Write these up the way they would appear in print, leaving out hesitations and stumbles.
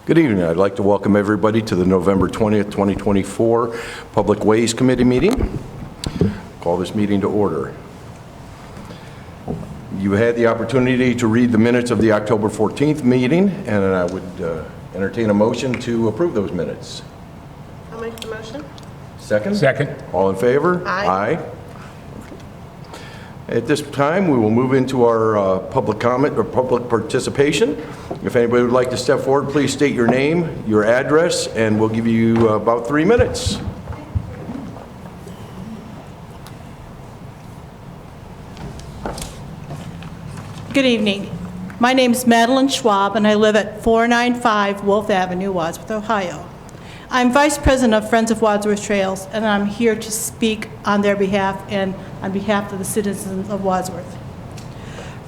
Good evening. I'd like to welcome everybody to the November 20th, 2024 Public Ways Committee meeting. Call this meeting to order. You had the opportunity to read the minutes of the October 14th meeting, and I would entertain a motion to approve those minutes. I'll make the motion. Second? Second. All in favor? Aye. At this time, we will move into our public comment or public participation. If anybody would like to step forward, please state your name, your address, and we'll give you about 3 minutes. Good evening. My name is Madeline Schwab, and I live at 495 Wolf Avenue, Wadsworth, Ohio. I'm Vice President of Friends of Wadsworth Trails, and I'm here to speak on their behalf and on behalf of the citizens of Wadsworth.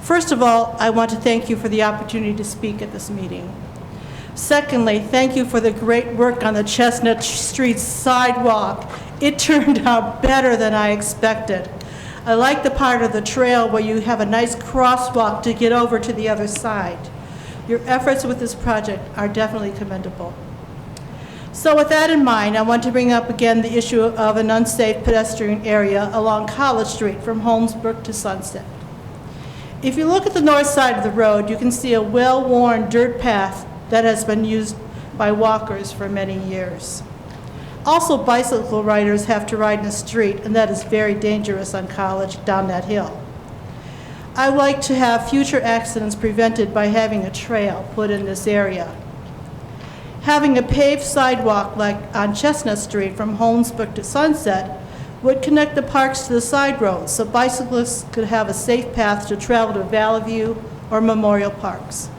First of all, I want to thank you for the opportunity to speak at this meeting. Secondly, thank you for the great work on the Chestnut Street sidewalk. It turned out better than I expected. I like the part of the trail where you have a nice crosswalk to get over to the other side. Your efforts with this project are definitely commendable. So with that in mind, I want to bring up again the issue of an unsafe pedestrian area along College Street from Holmesbrook to Sunset. If you look at the north side of the road, you can see a well-worn dirt path that has been used by walkers for many years. Also, bicycle riders have to ride in the street, and that is very dangerous on College down that hill. I would like to have future accidents prevented by having a trail put in this area. Having a paved sidewalk like on Chestnut Street from Holmesbrook to Sunset would connect the parks to the side roads so bicyclists could have a safe path to travel to Valley View or Memorial Parks.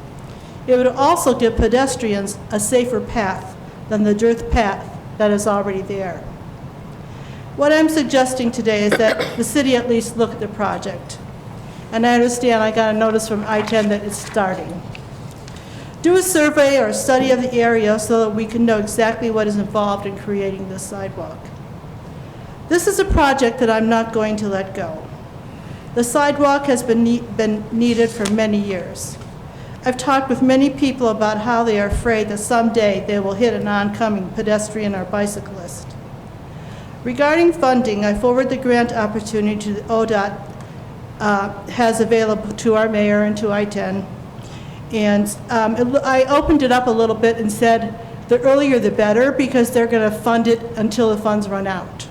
It would also give pedestrians a safer path than the dirt path that is already there. What I'm suggesting today is that the city at least look at the project. And I understand I got a notice from I-10 that it's starting. Do a survey or a study of the area so that we can know exactly what is involved in creating this sidewalk. This is a project that I'm not going to let go. The sidewalk has been needed for many years. I've talked with many people about how they are afraid that someday they will hit an oncoming pedestrian or bicyclist. Regarding funding, I forward the grant opportunity to the ODOT has available to our mayor and to I-10. And I opened it up a little bit and said the earlier the better because they're going to fund it until the funds run out.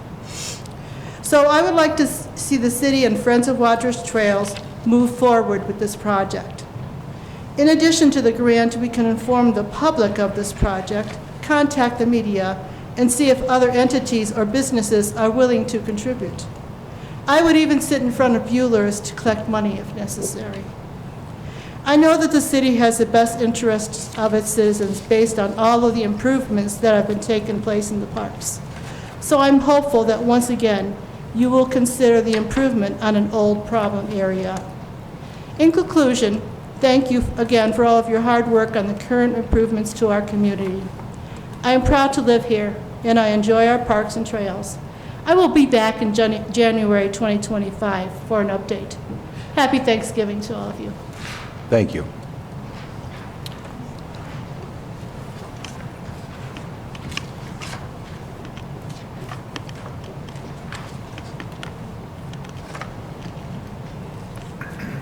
So I would like to see the city and Friends of Wadsworth Trails move forward with this project. In addition to the grant, we can inform the public of this project, contact the media, and see if other entities or businesses are willing to contribute. I would even sit in front of Bueller's to collect money if necessary. I know that the city has the best interests of its citizens based on all of the improvements that have been taking place in the parks. So I'm hopeful that once again, you will consider the improvement on an old problem area. In conclusion, thank you again for all of your hard work on the current improvements to our community. I am proud to live here, and I enjoy our parks and trails. I will be back in January 2025 for an update. Happy Thanksgiving to all of you. Thank you.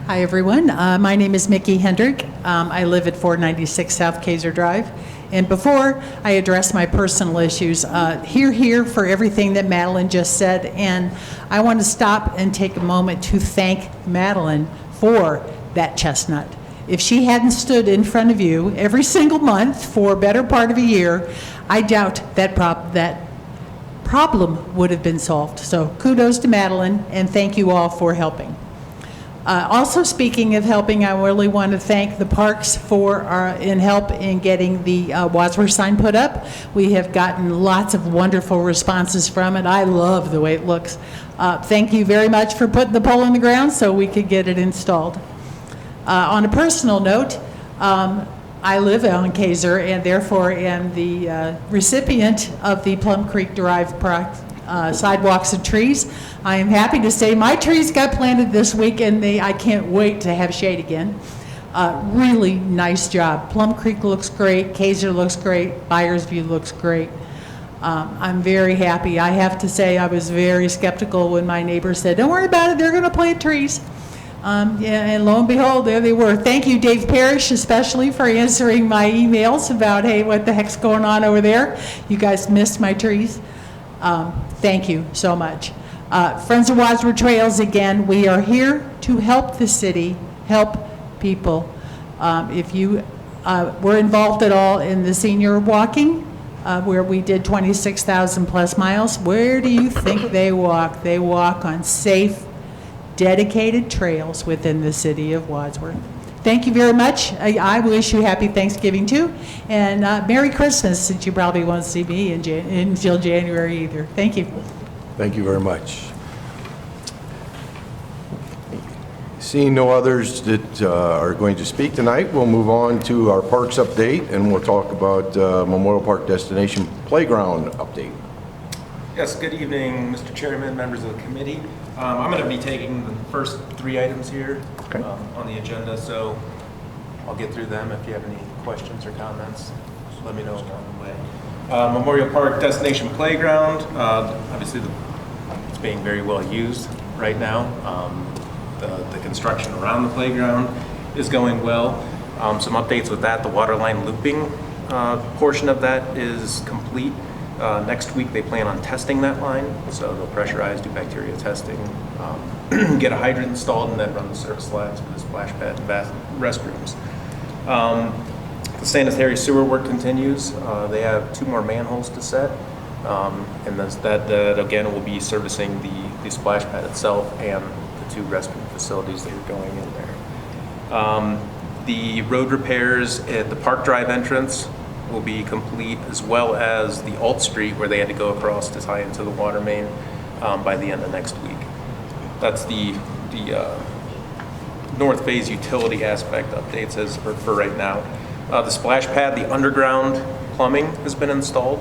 Hi, everyone. My name is Mickey Hendrick. I live at 496 South Kaiser Drive. And before I address my personal issues, here for everything that Madeline just said. And I want to stop and take a moment to thank Madeline for that chestnut. If she hadn't stood in front of you every single month for a better part of a year, I doubt that problem would have been solved. So kudos to Madeline, and thank you all for helping. Also, speaking of helping, I really want to thank the parks for help in getting the Wadsworth sign put up. We have gotten lots of wonderful responses from it. I love the way it looks. Thank you very much for putting the pole in the ground so we could get it installed. On a personal note, I live on Kaiser and therefore am the recipient of the Plum Creek Drive sidewalks and trees. I am happy to say my trees got planted this week and I can't wait to have shade again. Really nice job. Plum Creek looks great, Kaiser looks great, Byers View looks great. I'm very happy. I have to say, I was very skeptical when my neighbor said, "Don't worry about it, they're going to plant trees." Yeah, and lo and behold, there they were. Thank you, Dave Parrish, especially for answering my emails about, hey, what the heck's going on over there? You guys missed my trees. Thank you so much. Friends of Wadsworth Trails, again, we are here to help the city, help people. If you were involved at all in the senior walking, where we did 26,000 plus miles, where do you think they walk? They walk on safe, dedicated trails within the city of Wadsworth. Thank you very much. I wish you happy Thanksgiving too, and Merry Christmas, since you probably won't see me until January either. Thank you. Thank you very much. Seeing no others that are going to speak tonight, we'll move on to our parks update, and we'll talk about Memorial Park Destination Playground update. Yes, good evening, Mr. Chairman, members of the committee. I'm going to be taking the first 3 items here on the agenda, so I'll get through them. If you have any questions or comments, just let me know along the way. Memorial Park Destination Playground, obviously it's being very well used right now. The construction around the playground is going well. Some updates with that. The water line looping portion of that is complete. Next week they plan on testing that line, so they'll pressurize, do bacteria testing, get a hydrant installed, and then run the service lines for the splash pad and bath restrooms. The sanitary sewer work continues. They have 2 more manholes to set, and that again will be servicing the splash pad itself and the 2 restroom facilities that are going in there. The road repairs at the Park Drive entrance will be complete, as well as the Alt Street where they had to go across to tie into the water main by the end of next week. That's the North Phase utility aspect updates as for right now. The splash pad, the underground plumbing has been installed.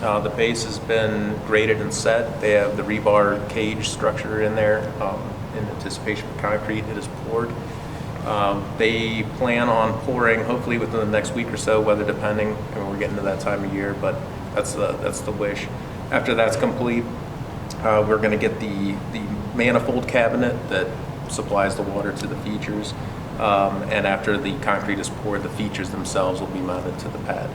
The base has been graded and set. They have the rebar cage structure in there in anticipation for concrete. It is poured. They plan on pouring hopefully within the next week or so, weather depending. I mean, we're getting to that time of year, but that's the wish. After that's complete, we're going to get the manifold cabinet that supplies the water to the features. And after the concrete is poured, the features themselves will be mounted to the pad.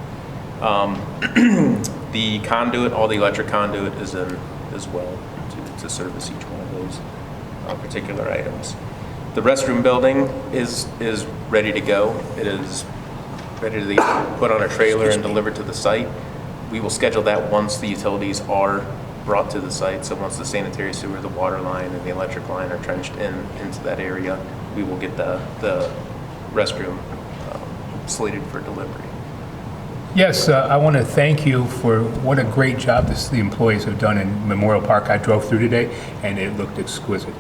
The conduit, all the electric conduit is in as well to service each one of those particular items. The restroom building is ready to go. It is ready to be put on a trailer and delivered to the site. We will schedule that once the utilities are brought to the site. So once the sanitary sewer, the water line, and the electric line are trenched into that area, we will get the restroom slated for delivery. Yes, I want to thank you for what a great job the employees have done in Memorial Park. I drove through today, and it looked exquisite.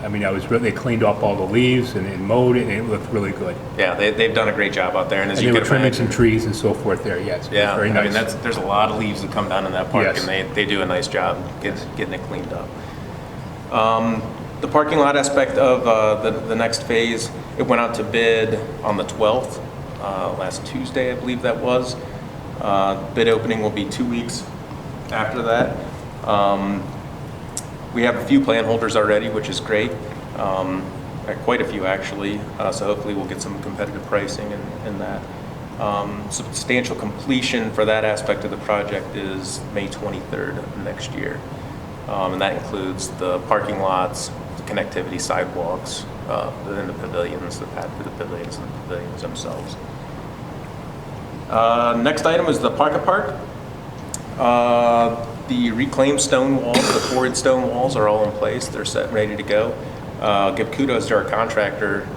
I mean, they cleaned up all the leaves and mowed it, and it looked really good. Yeah, they've done a great job out there, and as And you they can were trimming imagine, some trees and so forth there. Yes, it was yeah, very nice. I mean there's a lot of leaves that come down in that park, Yes. and they do a nice job getting it cleaned up. The parking lot aspect of the next phase, it went out to bid on the 12th, last Tuesday, I believe that was. Bid opening will be 2 weeks after that. We have a few plan holders already, which is great. Quite a few actually, so hopefully we'll get some competitive pricing in that. Substantial completion for that aspect of the project is May 23rd of next year. And that includes the parking lots, the connectivity sidewalks, then the pavilions, the pad for the pavilions, and the pavilions themselves. Next item is the Pocket Park. The reclaimed stone walls, the poured stone walls are all in place. They're set and ready to go. Give kudos to our contractor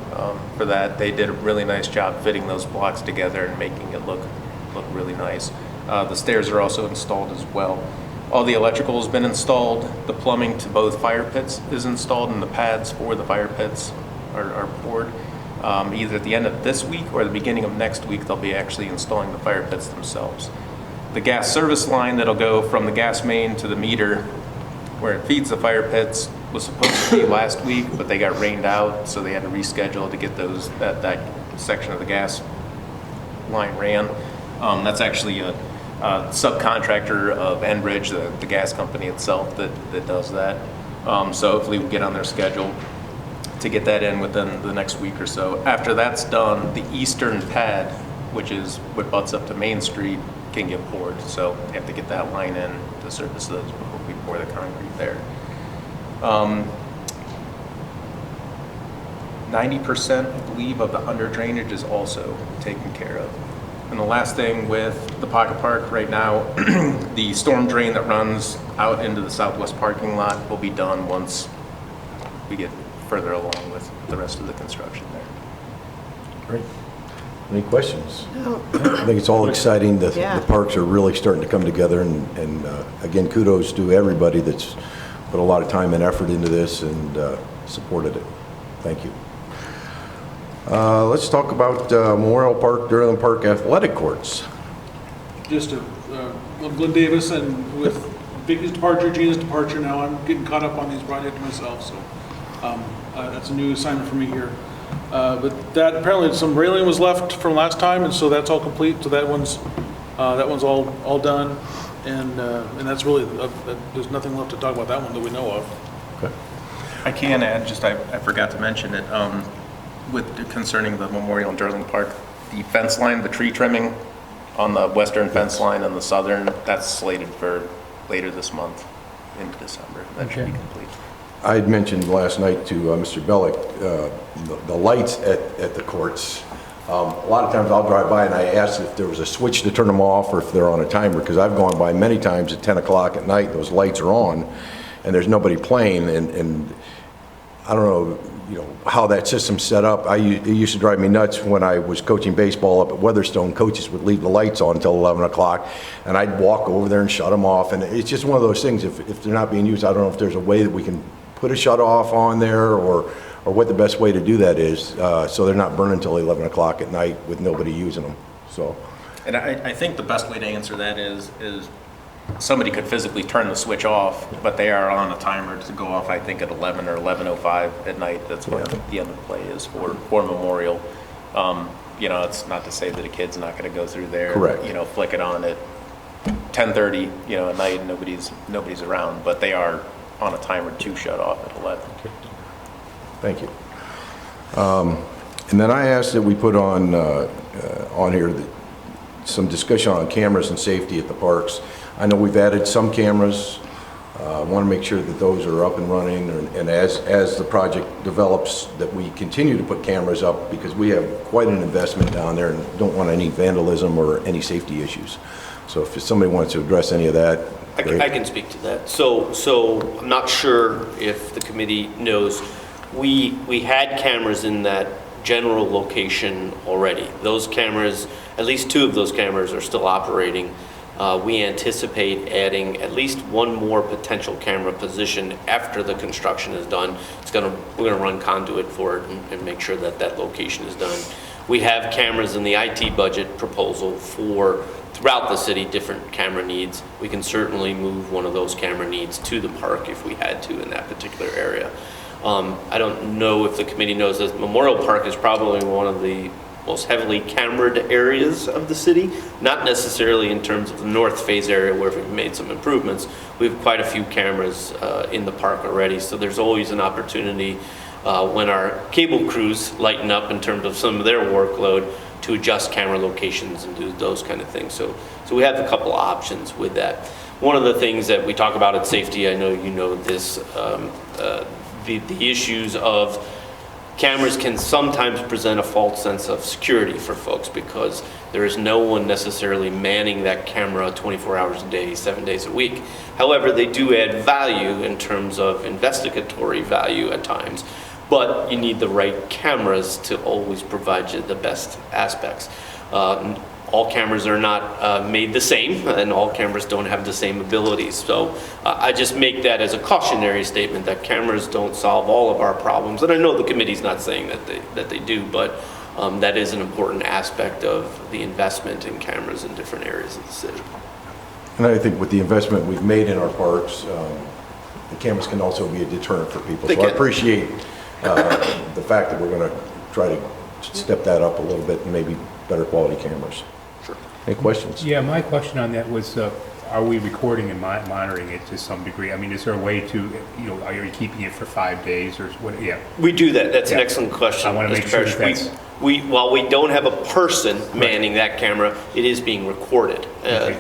for that. They did a really nice job fitting those blocks together and making it look really nice. The stairs are also installed as well. All the electrical has been installed. The plumbing to both fire pits is installed, and the pads for the fire pits are poured. Either at the end of this week or the beginning of next week, they'll be actually installing the fire pits themselves. The gas service line that'll go from the gas main to the meter where it feeds the fire pits was supposed to be last week, but they got rained out, so they had to reschedule to get that section of the gas line ran. That's actually a subcontractor of Enbridge, the gas company itself that does that. So hopefully we'll get on their schedule to get that in within the next week or so. After that's done, the eastern pad, which is what butts up to Main Street, can get poured. So you have to get that line in to service those before we pour the concrete there. 90%, I believe, of the under drainage is also taken care of. And the last thing with the pocket park right now, the storm drain that runs out into the southwest parking lot will be done once we get further along with the rest of the construction there. Great. Any questions? I think it's all exciting. The parks are really starting to come together, and again, kudos to everybody that's put a lot of time and effort into this and supported it. Thank you. Let's talk about Memorial Park, Durham Park Athletic Courts. I'm Glenn Davis, and with Vicky's departure, Gina's departure now, I'm getting caught up on these projects myself, so that's a new assignment for me here. But that, apparently some railing was left from last time, and so that's all complete, so that one's all done, and that's really, there's nothing left to talk about that one that we know of. Okay. I can add, just I forgot to mention it, concerning the Memorial and Durling Park, the fence line, the tree trimming on the western fence line and the southern, that's slated for later this month into December. That should be complete. I had mentioned last night to Mr. Bellick, the lights at the courts. A lot of times I'll drive by and I ask if there was a switch to turn them off or if they're on a timer, because I've gone by many times at 10 o'clock at night, those lights are on and there's nobody playing, and I don't know, how that system's set up. It used to drive me nuts when I was coaching baseball up at Weatherstone. Coaches would leave the lights on until 11 o'clock, and I'd walk over there and shut them off. And it's just one of those things, if they're not being used, I don't know if there's a way that we can put a shut off on there or what the best way to do that is, so they're not burning until 11 o'clock at night with nobody using them. So, and I think the best way to answer that is somebody could physically turn the switch off, but they are on a timer to go off, I think, at 11 or 11:05 at night. That's when the end of play is for Memorial. It's not to say that a kid's not going to go through there, correct, flick it on at 10:30, at night, and nobody's around, but they are on a timer to shut off at 11. Thank you. And then I asked that we put on here some discussion on cameras and safety at the parks. I know we've added some cameras. I want to make sure that those are up and running, and as the project develops, that we continue to put cameras up, because we have quite an investment down there and don't want any vandalism or any safety issues. So if somebody wants to address any of that, I can speak to that. So I'm not sure if the committee knows, we had cameras in that general location already. Those cameras, at least 2 of those cameras are still operating. We anticipate adding at least 1 more potential camera position after the construction is done. We're going to run conduit for it and make sure that that location is done. We have cameras in the IT budget proposal for throughout the city, different camera needs. We can certainly move one of those camera needs to the park if we had to in that particular area. I don't know if the committee knows this, Memorial Park is probably one of the most heavily cameraed areas of the city, not necessarily in terms of the north phase area where we've made some improvements. We have quite a few cameras in the park already, so there's always an opportunity when our cable crews lighten up in terms of some of their workload to adjust camera locations and do those kind of things. So we have a couple of options with that. One of the things that we talk about at safety, I know you know this, the issues of cameras can sometimes present a false sense of security for folks because there is no one necessarily manning that camera 24 hours a day, 7 days a week. However, they do add value in terms of investigatory value at times, but you need the right cameras to always provide you the best aspects. All cameras are not made the same, and all cameras don't have the same abilities. So I just make that as a cautionary statement that cameras don't solve all of our problems. And I know the committee's not saying that they do, but that is an important aspect of the investment in cameras in different areas of the city. and I think with the investment we've made in our parks, the cameras can also be a deterrent for people. So I appreciate the fact that we're going to try to step that up a little bit and maybe better quality cameras. Sure. Any questions? Yeah, my question on that was, are we recording and monitoring it to some degree? I mean, is there a way to, are you keeping it for 5 days or what? Yeah. We do that. That's an Yeah. excellent question. I wanna make Mr. sure Parrish. that's- While we don't have a person manning that camera, it is being recorded. Okay.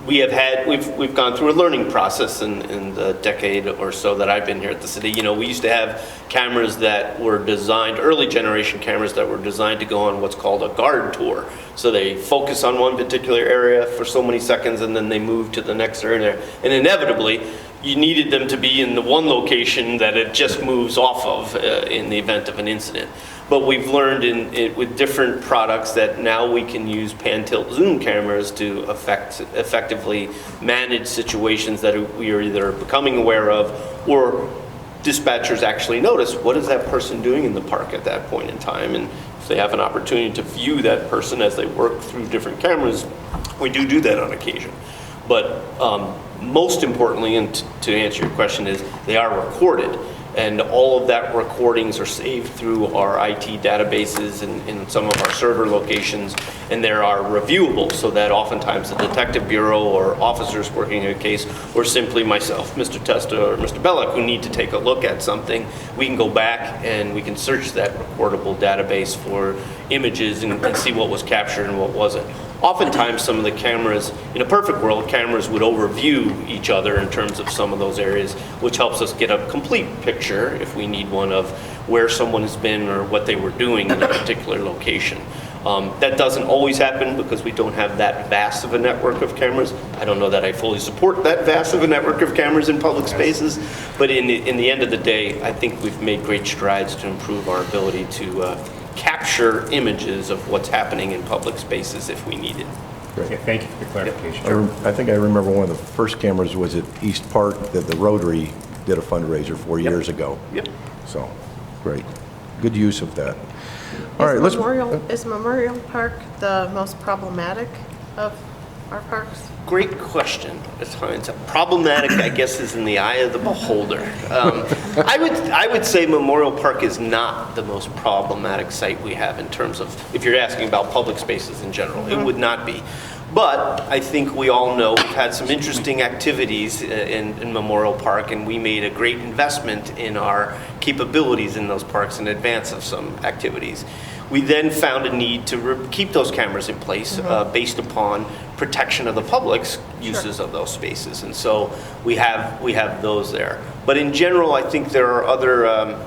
We've gone through a learning process in the decade or so that I've been here at the city. We used to have cameras that were designed, early generation cameras that were designed to go on what's called a guard tour. So they focus on one particular area for so many seconds and then they move to the next area. And inevitably, you needed them to be in the one location that it just moves off of in the event of an incident. But we've learned with different products that now we can use pan-tilt zoom cameras to effectively manage situations that we are either becoming aware of or dispatchers actually notice, what is that person doing in the park at that point in time? And if they have an opportunity to view that person as they work through different cameras, we do that on occasion. But most importantly, and to answer your question, is they are recorded. And all of that recordings are saved through our IT databases and in some of our server locations, and they are reviewable so that oftentimes the detective bureau or officers working a case, or simply myself, Mr. Testa or Mr. Bellick, who need to take a look at something, we can go back and we can search that recordable database for images and see what was captured and what wasn't. Oftentimes, some of the cameras, in a perfect world, cameras would overview each other in terms of some of those areas, which helps us get a complete picture, if we need one, of where someone has been or what they were doing in a particular location. That doesn't always happen because we don't have that vast of a network of cameras. I don't know that I fully support that vast of a network of cameras in public spaces, but in the end of the day, I think we've made great strides to improve our ability to capture images of what's happening in public spaces if we need it. Yeah, thank you for the clarification. I think I remember one of the first cameras was at East Park that the Rotary did a fundraiser 4 years ago. Yep. So, great. Good use of that. All right, let's... Is Memorial Park the most problematic of our parks? Great question. It's problematic, I guess, is in the eye of the beholder. I would say Memorial Park is not the most problematic site we have in terms of, if you're asking about public spaces in general, it would not be. But I think we all know we've had some interesting activities in Memorial Park, and we made a great investment in our capabilities in those parks in advance of some activities. We then found a need to keep those cameras in place based upon protection of the public's uses of those spaces, and so we have those there. But in general, I think there are other.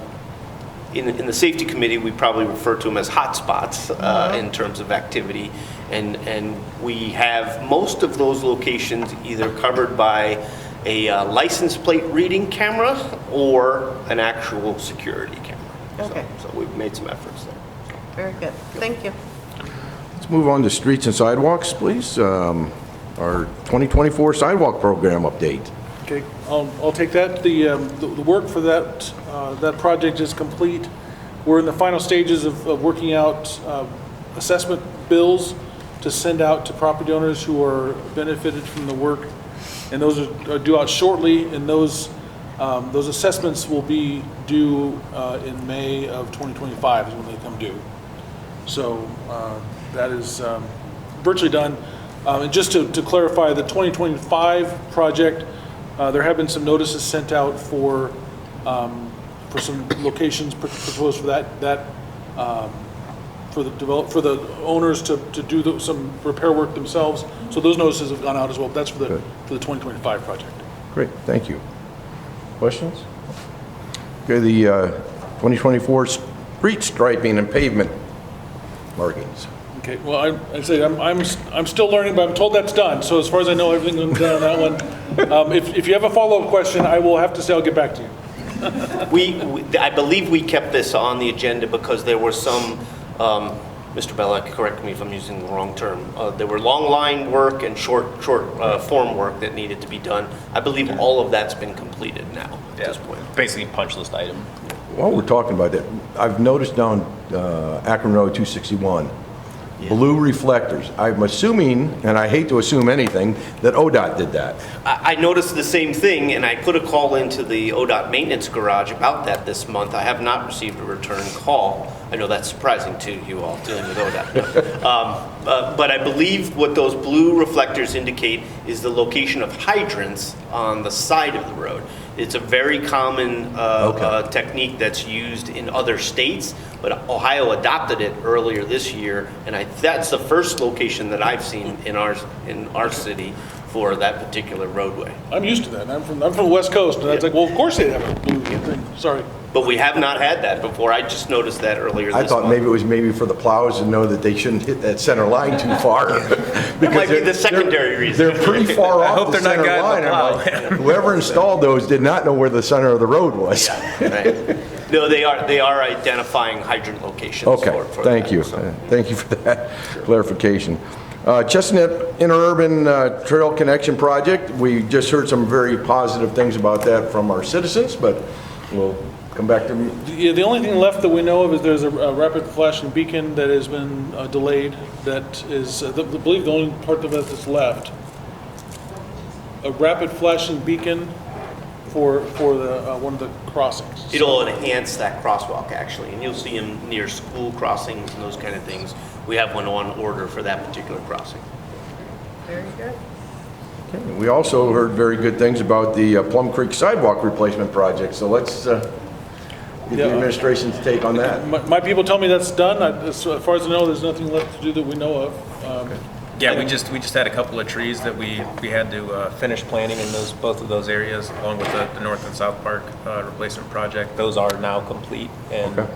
In the safety committee, we probably refer to them as hotspots in terms of activity, and we have most of those locations either covered by a license plate reading camera or an actual security camera. Okay. So we've made some efforts there. Very good. Thank you. Let's move on to streets and sidewalks, please. Our 2024 sidewalk program update. Okay, I'll take that. The work for that project is complete. We're in the final stages of working out assessment bills to send out to property owners who are benefited from the work, and those are due out shortly. And those assessments will be due in May of 2025 is when they come due. So that is virtually done. And just to clarify, the 2025 project. There have been some notices sent out for some locations proposed for that for the owners to do some repair work themselves. So those notices have gone out as well. That's for the 2025 project. Great, thank you. Questions? Okay, the 2024 street striping and pavement markings. Okay, well, I say I'm still learning, but I'm told that's done. So as far as I know, everything's done on that one. If you have a follow-up question, I will have to say I'll get back to you. I believe we kept this on the agenda because there were some, Mr. Bellick, correct me if I'm using the wrong term, there were long line work and short form work that needed to be done. I believe all of that's been completed now at this point. Basically punch list item. While we're talking about that, I've noticed down Akron Road 261, blue reflectors. I'm assuming, and I hate to assume anything, that ODOT did that. I noticed the same thing, and I put a call into the ODOT maintenance garage about that this month. I have not received a return call. I know that's surprising to you all, dealing with ODOT. But I believe what those blue reflectors indicate is the location of hydrants on the side of the road. It's a very common technique that's used in other states, but Ohio adopted it earlier this year, and that's the first location that I've seen in our city for that particular roadway. I'm used to that. I'm from the West Coast, and I was like, well, of course they have a blue thing. Sorry. But we have not had that before. I just noticed that earlier this month. I thought maybe it was for the plows to know that they shouldn't hit that center line too far. That might be the secondary reason. They're pretty far off hope the they're not center line. guiding the I'm like, whoever installed those did not know where the center of the road was. Right. No, they are identifying hydrant locations. Okay, for thank that, you. so. Thank you for that clarification. Chestnut Interurban Trail Connection Project, we just heard some very positive things about that from our citizens, but we'll come back to me. Yeah, the only thing left that we know of is there's a rapid flashing beacon that has been delayed. That is, I believe, the only part of it that's left. A rapid flashing beacon for the one of the crossings. It'll enhance that crosswalk, actually, and you'll see them near school crossings and those kind of things. We have one on order for that particular crossing. Very good. Okay, we also heard very good things about the Plum Creek sidewalk replacement project, so let's get the administration's take on that. My people tell me that's done. As far as I know, there's nothing left to do that we know of. Yeah, we just had a couple of trees that we had to finish planting in both of those areas, along with the North and South Park replacement project. Those are now complete, and Okay.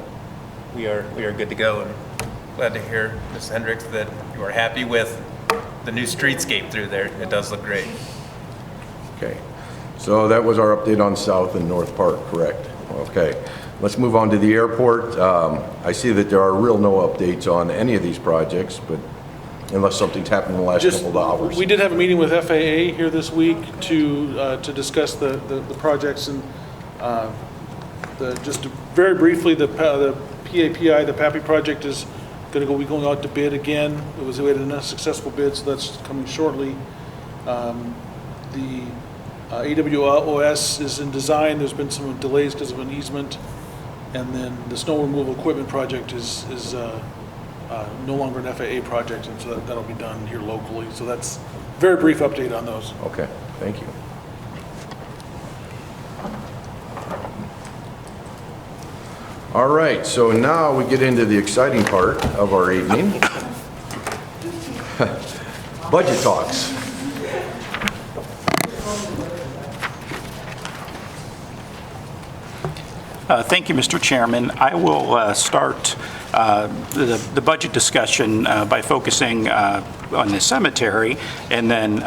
we are good to go. And glad to hear, Ms. Hendricks, that you are happy with the new streetscape through there. It does look great. Okay, so that was our update on South and North Park, correct? Okay, let's move on to the airport. I see that there are no updates on any of these projects, but unless something's happened in the last couple of hours. We did have a meeting with FAA here this week to discuss the projects, and just very briefly, the PAPI, the PAPI project, is going to be going out to bid again. We had a successful bid, so that's coming shortly. The AWOS is in design. There's been some delays because of an easement, and then the snow removal equipment project is no longer an FAA project, and so that'll be done here locally. So that's a very brief update on those. Okay, thank you. All right, so now we get into the exciting part of our evening. Budget talks. Thank you, Mr. Chairman. I will start the budget discussion by focusing on the cemetery, and then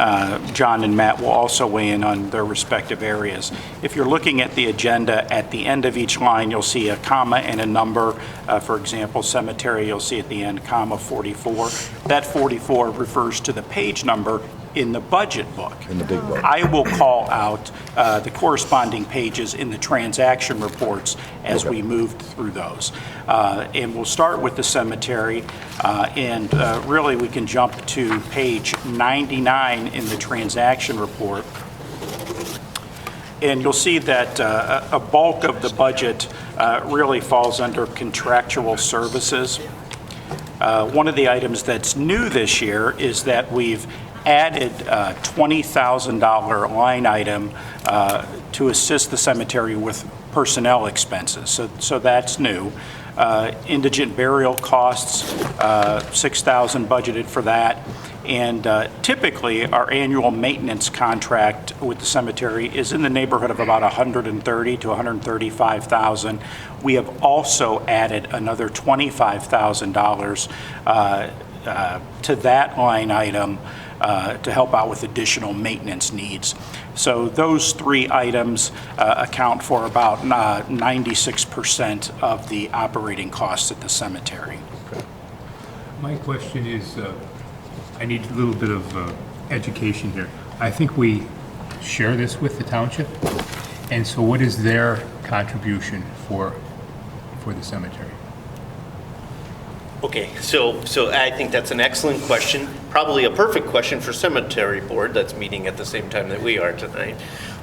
John and Matt will also weigh in on their respective areas. If you're looking at the agenda, at the end of each line, you'll see a comma and a number. For example, cemetery, you'll see at the end, comma 44. That 44 refers to the page number in the budget book. In the big book. I will call out the corresponding pages in the transaction reports as we move through those. And we'll start with the cemetery, and really we can jump to page 99 in the transaction report. And you'll see that a bulk of the budget really falls under contractual services. One of the items that's new this year is that we've added a $20,000 line item to assist the cemetery with personnel expenses. So that's new. Indigent burial costs, $6,000 budgeted for that. And typically, our annual maintenance contract with the cemetery is in the neighborhood of about $130,000 to $135,000. We have also added another $25,000 to that line item to help out with additional maintenance needs. So those three items account for about 96% of the operating costs at the cemetery. My question is, I need a little bit of education here. I think we share this with the township, and so what is their contribution for the cemetery? Okay, so I think that's an excellent question, probably a perfect question for cemetery board that's meeting at the same time that we are tonight.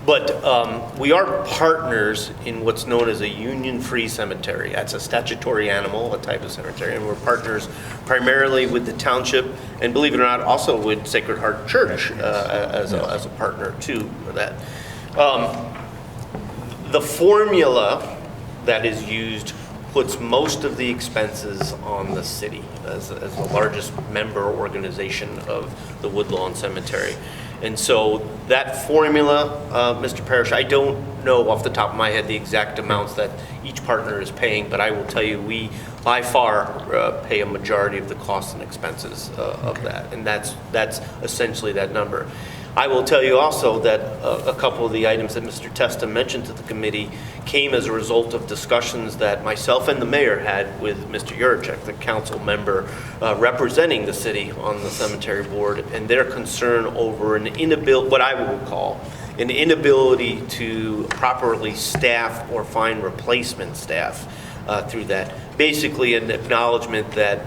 But we are partners in what's known as a union-free cemetery. That's a statutory animal, a type of cemetery, and we're partners primarily with the township, and believe it or not, also with Sacred Heart Church as a partner too for that. The formula that is used puts most of the expenses on the city as the largest member organization of the Woodlawn Cemetery. And so that formula, Mr. Parrish, I don't know off the top of my head the exact amounts that each partner is paying, but I will tell you we by far pay a majority of the costs and expenses of that, and that's essentially that number. I will tell you also that a couple of the items that Mr. Testa mentioned to the committee came as a result of discussions that myself and the mayor had with Mr. Yurchek, the council member representing the city on the cemetery board, and their concern over an inability, what I will call an inability to properly staff or find replacement staff through that. Basically an acknowledgement that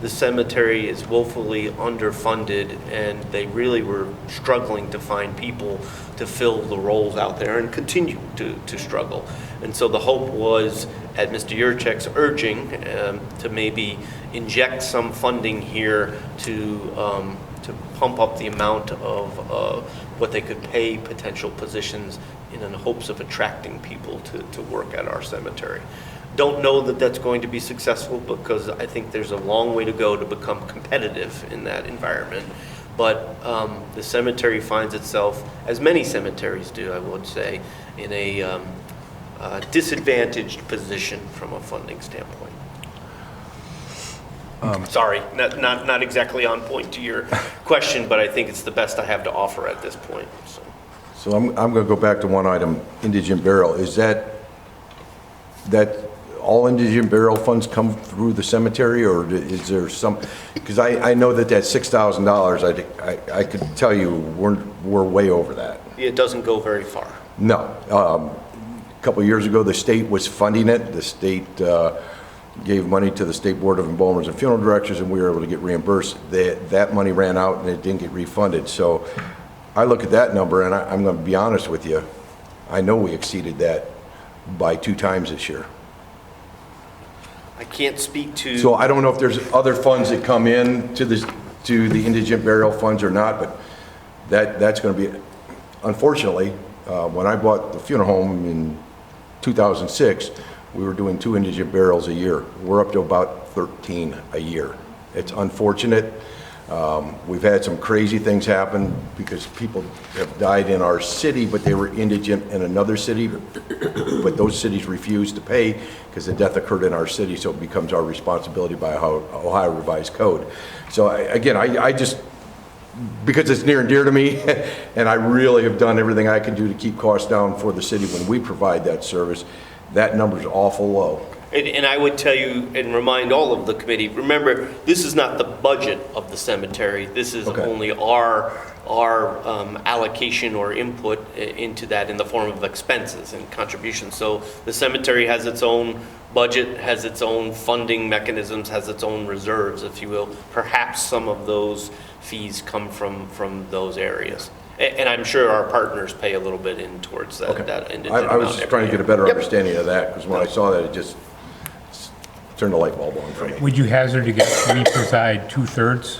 the cemetery is woefully underfunded, and they really were struggling to find people to fill the roles out there and continue to struggle. And so the hope was, at Mr. Yurchek's urging, to maybe inject some funding here to pump up the amount of what they could pay potential positions in the hopes of attracting people to work at our cemetery. Don't know that that's going to be successful because I think there's a long way to go to become competitive in that environment. But the cemetery finds itself, as many cemeteries do, I would say, in a disadvantaged position from a funding standpoint. Sorry, not exactly on point to your question, but I think it's the best I have to offer at this point. So I'm going to go back to one item, indigent burial. Is that all indigent burial funds come through the cemetery, or is there some, because I know that $6,000, I could tell you we're way over that. It doesn't go very far. No. A couple of years ago, the state was funding it. The state gave money to the State Board of Embalmers and Funeral Directors, and we were able to get reimbursed. That money ran out and it didn't get refunded. So I look at that number, and I'm going to be honest with you, I know we exceeded that by 2 times this year. I can't speak to... So I don't know if there's other funds that come in to the indigent burial funds or not, but that's going to be, unfortunately, when I bought the funeral home in 2006, we were doing 2 indigent burials a year. We're up to about 13 a year. It's unfortunate. We've had some crazy things happen because people have died in our city, but they were indigent in another city, but those cities refused to pay because the death occurred in our city, so it becomes our responsibility by Ohio Revised Code. So I just, because it's near and dear to me, and I really have done everything I can do to keep costs down for the city when we provide that service, that number's awful low. And I would tell you and remind all of the committee, remember, this is not the budget of the cemetery. This is only our allocation or input into that in the form of expenses and contributions. So the cemetery has its own budget, has its own funding mechanisms, has its own reserves, if you will. Perhaps some of those fees come from those areas. And I'm sure our partners pay a little bit in towards that. That indigent I was just trying to get a better Yep. understanding of that, because when I saw that, it just turned the light bulb on for me. Would you hazard to get we preside 2/3?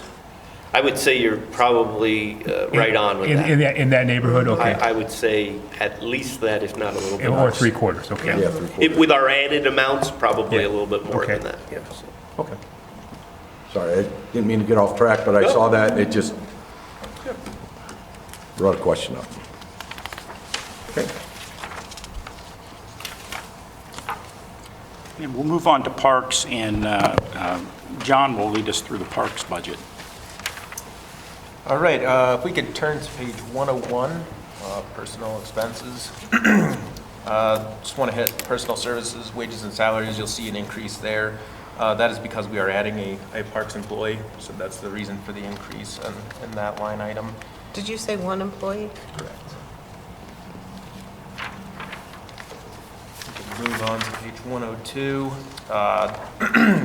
I would say you're probably right on with that. In that neighborhood, okay. I would say at least that, if not a little bit Or more. 3/4, okay. Yeah, 3/4. With our added amounts, probably Yeah. a little bit more Okay. than that. Yeah. So. Okay. Sorry, I didn't mean to get off track, but I saw that, and it just brought a question up. Okay. And we'll move on to parks, and John will lead us through the parks budget. All right, if we could turn to page 101, personnel expenses. Just want to hit personal services, wages and salaries. You'll see an increase there. That is because we are adding a parks employee, so that's the reason for the increase in that line item. Did you say 1 employee? Correct. Move on to page 102.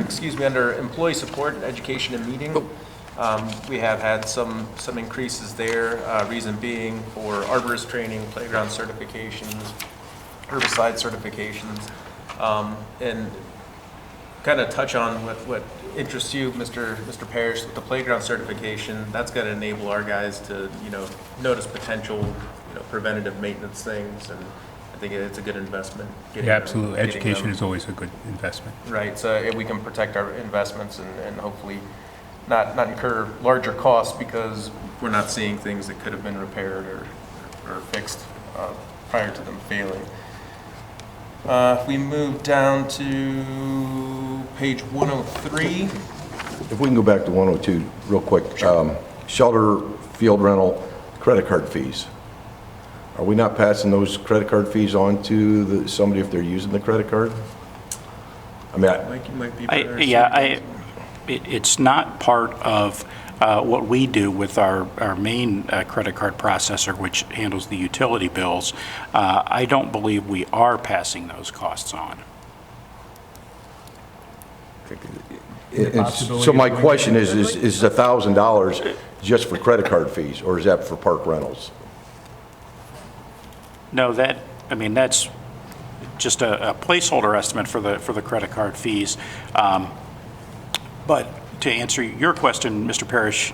Excuse me, under employee support, education and meeting, We have had some increases there, reason being for arborist training, playground certifications, herbicide certifications, and kind of touch on what interests you, Mr. Parrish, with the playground certification. That's going to enable our guys to, notice potential, preventative maintenance things, and I think it's a good investment. Yeah, absolutely. Education is always a good investment. Right, so if we can protect our investments and hopefully not incur larger costs because we're not seeing things that could have been repaired or fixed prior to them failing. If we move down to page 103. If we can go back to 102 real quick. Shelter, field rental, credit card fees. Are we not passing those credit card fees on to somebody if they're using the credit card? I mean, Mike, you might be better. It's not part of what we do with our main credit card processor, which handles the utility bills. I don't believe we are passing those costs on. So my question is $1,000 just for credit card fees, or is that for park rentals? No, that's just a placeholder estimate for the credit card fees. But to answer your question, Mr. Parrish,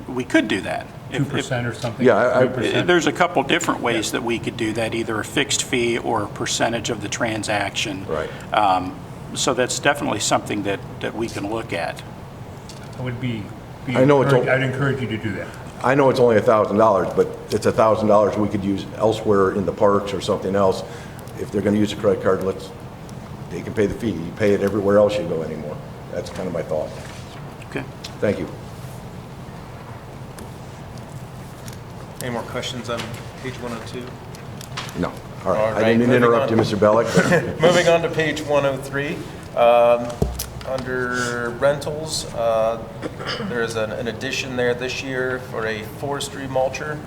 we could do that. 2% or something? Yeah, There's a couple different ways that we could do that, either a fixed fee or a percentage of the transaction. Right. So that's definitely something that we can look at. I'd encourage you to do that. I know it's only $1,000, but it's $1,000 we could use elsewhere in the parks or something else. If they're going to use a credit card, they can pay the fee. You pay it everywhere else you go anymore. That's kind of my thought. Okay. Thank you. Any more questions on page 102? No. All right. All I right, didn't mean to moving interrupt on. you, Mr. Bellick. But Moving on to page 103, under rentals, there is an addition there this year for a forestry mulcher.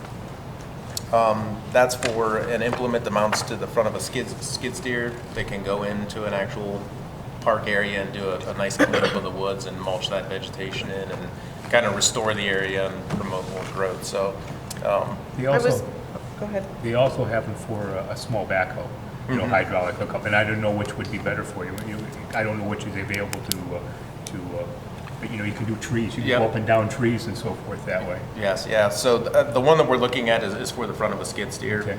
That's for an implement that mounts to the front of a skid steer. They can go into an actual park area and do a nice cleanup of the woods and mulch that vegetation in and kind of restore the area and promote more growth. So, Go ahead. They also have them for a small backhoe, hydraulic hookup, and I don't know which would be better for you. I don't know which is available but you can do trees. You can go up and down trees and so forth that way. yes, yeah. So the one that we're looking at is for the front of a skid steer. Okay.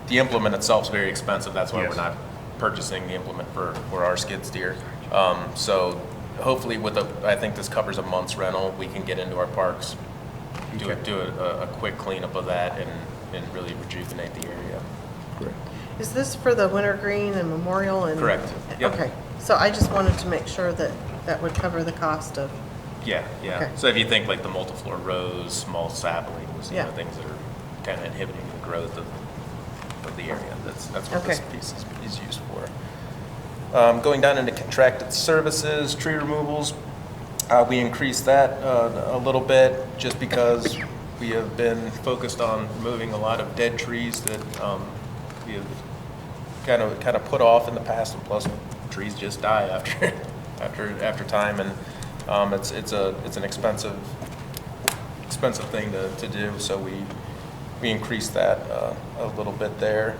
The implement itself is very expensive. That's why Yes. we're not purchasing the implement for our skid steer. So hopefully I think this covers a month's rental. We can get into our parks, do a quick cleanup of that and really rejuvenate the area. Is this for the wintergreen and memorial and? Correct. Yep. Okay, so I just wanted to make sure that that would cover the cost of, Yeah. Okay. So if you think like the multiflora rose, small saplings, Yeah. things that are kind of inhibiting the growth of the area, that's what this Okay. piece is used for. Going down into contracted services, tree removals, we increased that a little bit just because we have been focused on removing a lot of dead trees that we have kind of put off in the past, and plus trees just die after time, and it's an expensive thing to do, so we increased that a little bit there.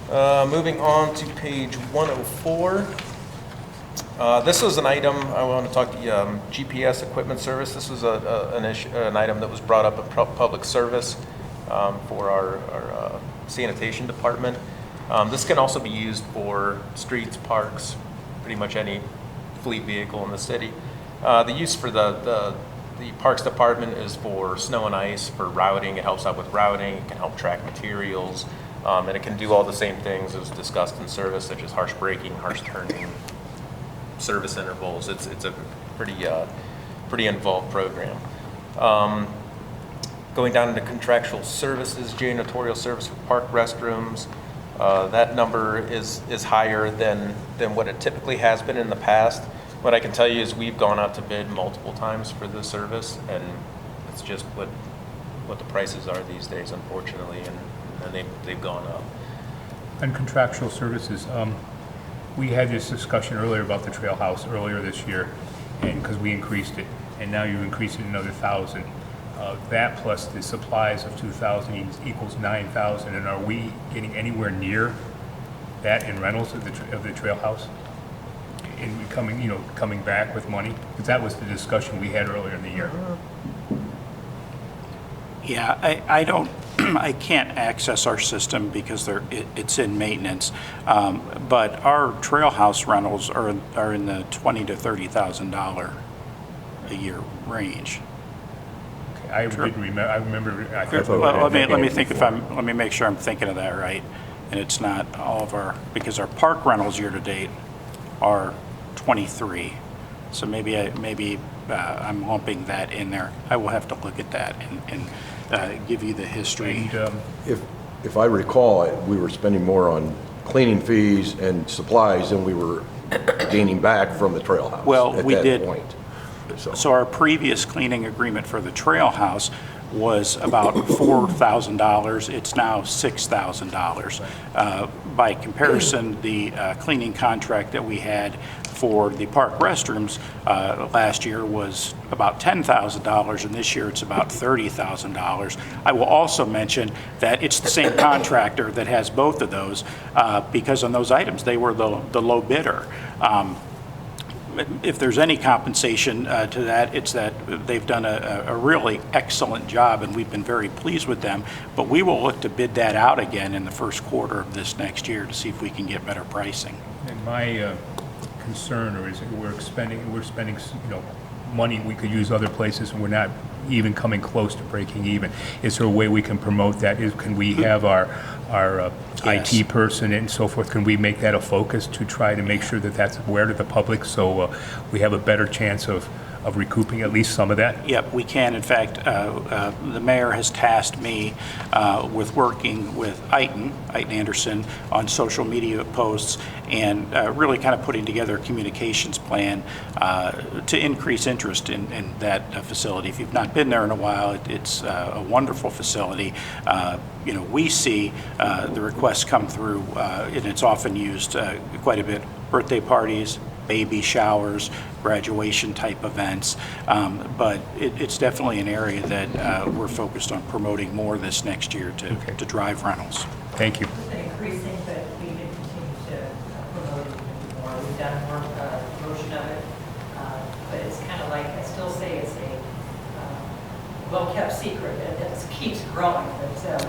Moving on to page 104. This was an item, I want to talk to you, GPS equipment service. This was an item that was brought up in public service for our sanitation department. This can also be used for streets, parks, pretty much any fleet vehicle in the city. The use for the Parks Department is for snow and ice, for routing. It helps out with routing. It can help track materials. And it can do all the same things as discussed in service, such as harsh braking, harsh turning, service intervals. It's a pretty involved program. Going down into contractual services, janitorial service for park restrooms. That number is higher than what it typically has been in the past. What I can tell you is we've gone out to bid multiple times for this service, and it's just what the prices are these days, unfortunately, and they've gone up. And contractual services, we had this discussion earlier about the trail house earlier this year, and because we increased it, and now you increased it another 1,000. That plus the supplies of 2,000 equals 9,000, and are we getting anywhere near that in rentals of the trail house? In coming back with money? Because that was the discussion we had earlier in the year. Yeah, I don't, I can't access our system because it's in maintenance. But our trail house rentals are in the $20,000 to $30,000 a year range. Okay, I remember. Well, let me think let me make sure I'm thinking of that right. And it's not all of because our park rentals year to date are 23. So maybe I'm lumping that in there. I will have to look at that and give you the history. And, If I recall, we were spending more on cleaning fees and supplies than we were gaining back from the trail house. Well, at we that did. point. So our previous cleaning agreement for the trail house was about $4,000. It's now $6,000. By comparison, the cleaning contract that we had for the park restrooms last year was about $10,000, and this year it's about $30,000. I will also mention that it's the same contractor that has both of those because on those items, they were the low bidder. If there's any compensation to that, it's that they've done a really excellent job, and we've been very pleased with them. But we will look to bid that out again in the first quarter of this next year to see if we can get better pricing. And my concern is that we're spending money we could use other places, and we're not even coming close to breaking even. Is there a way we can promote that? Can we have our Yes. IT person and so forth, can we make that a focus to try to make sure that that's aware to the public so we have a better chance of recouping at least some of that? Yep, we can. In fact, the mayor has tasked me with working with Eitan Anderson on social media posts and really kind of putting together a communications plan to increase interest in that facility. If you've not been there in a while, it's a wonderful facility. We see the requests come through, and it's often used quite a bit. Birthday parties, baby showers, graduation type events, but it's definitely an area that we're focused on promoting more this next year to drive rentals. Thank you. Increasing, but we can continue to promote it even more. We've done more promotion of it, but it's kind of like, I still say it's a well-kept secret. It keeps growing, but we have a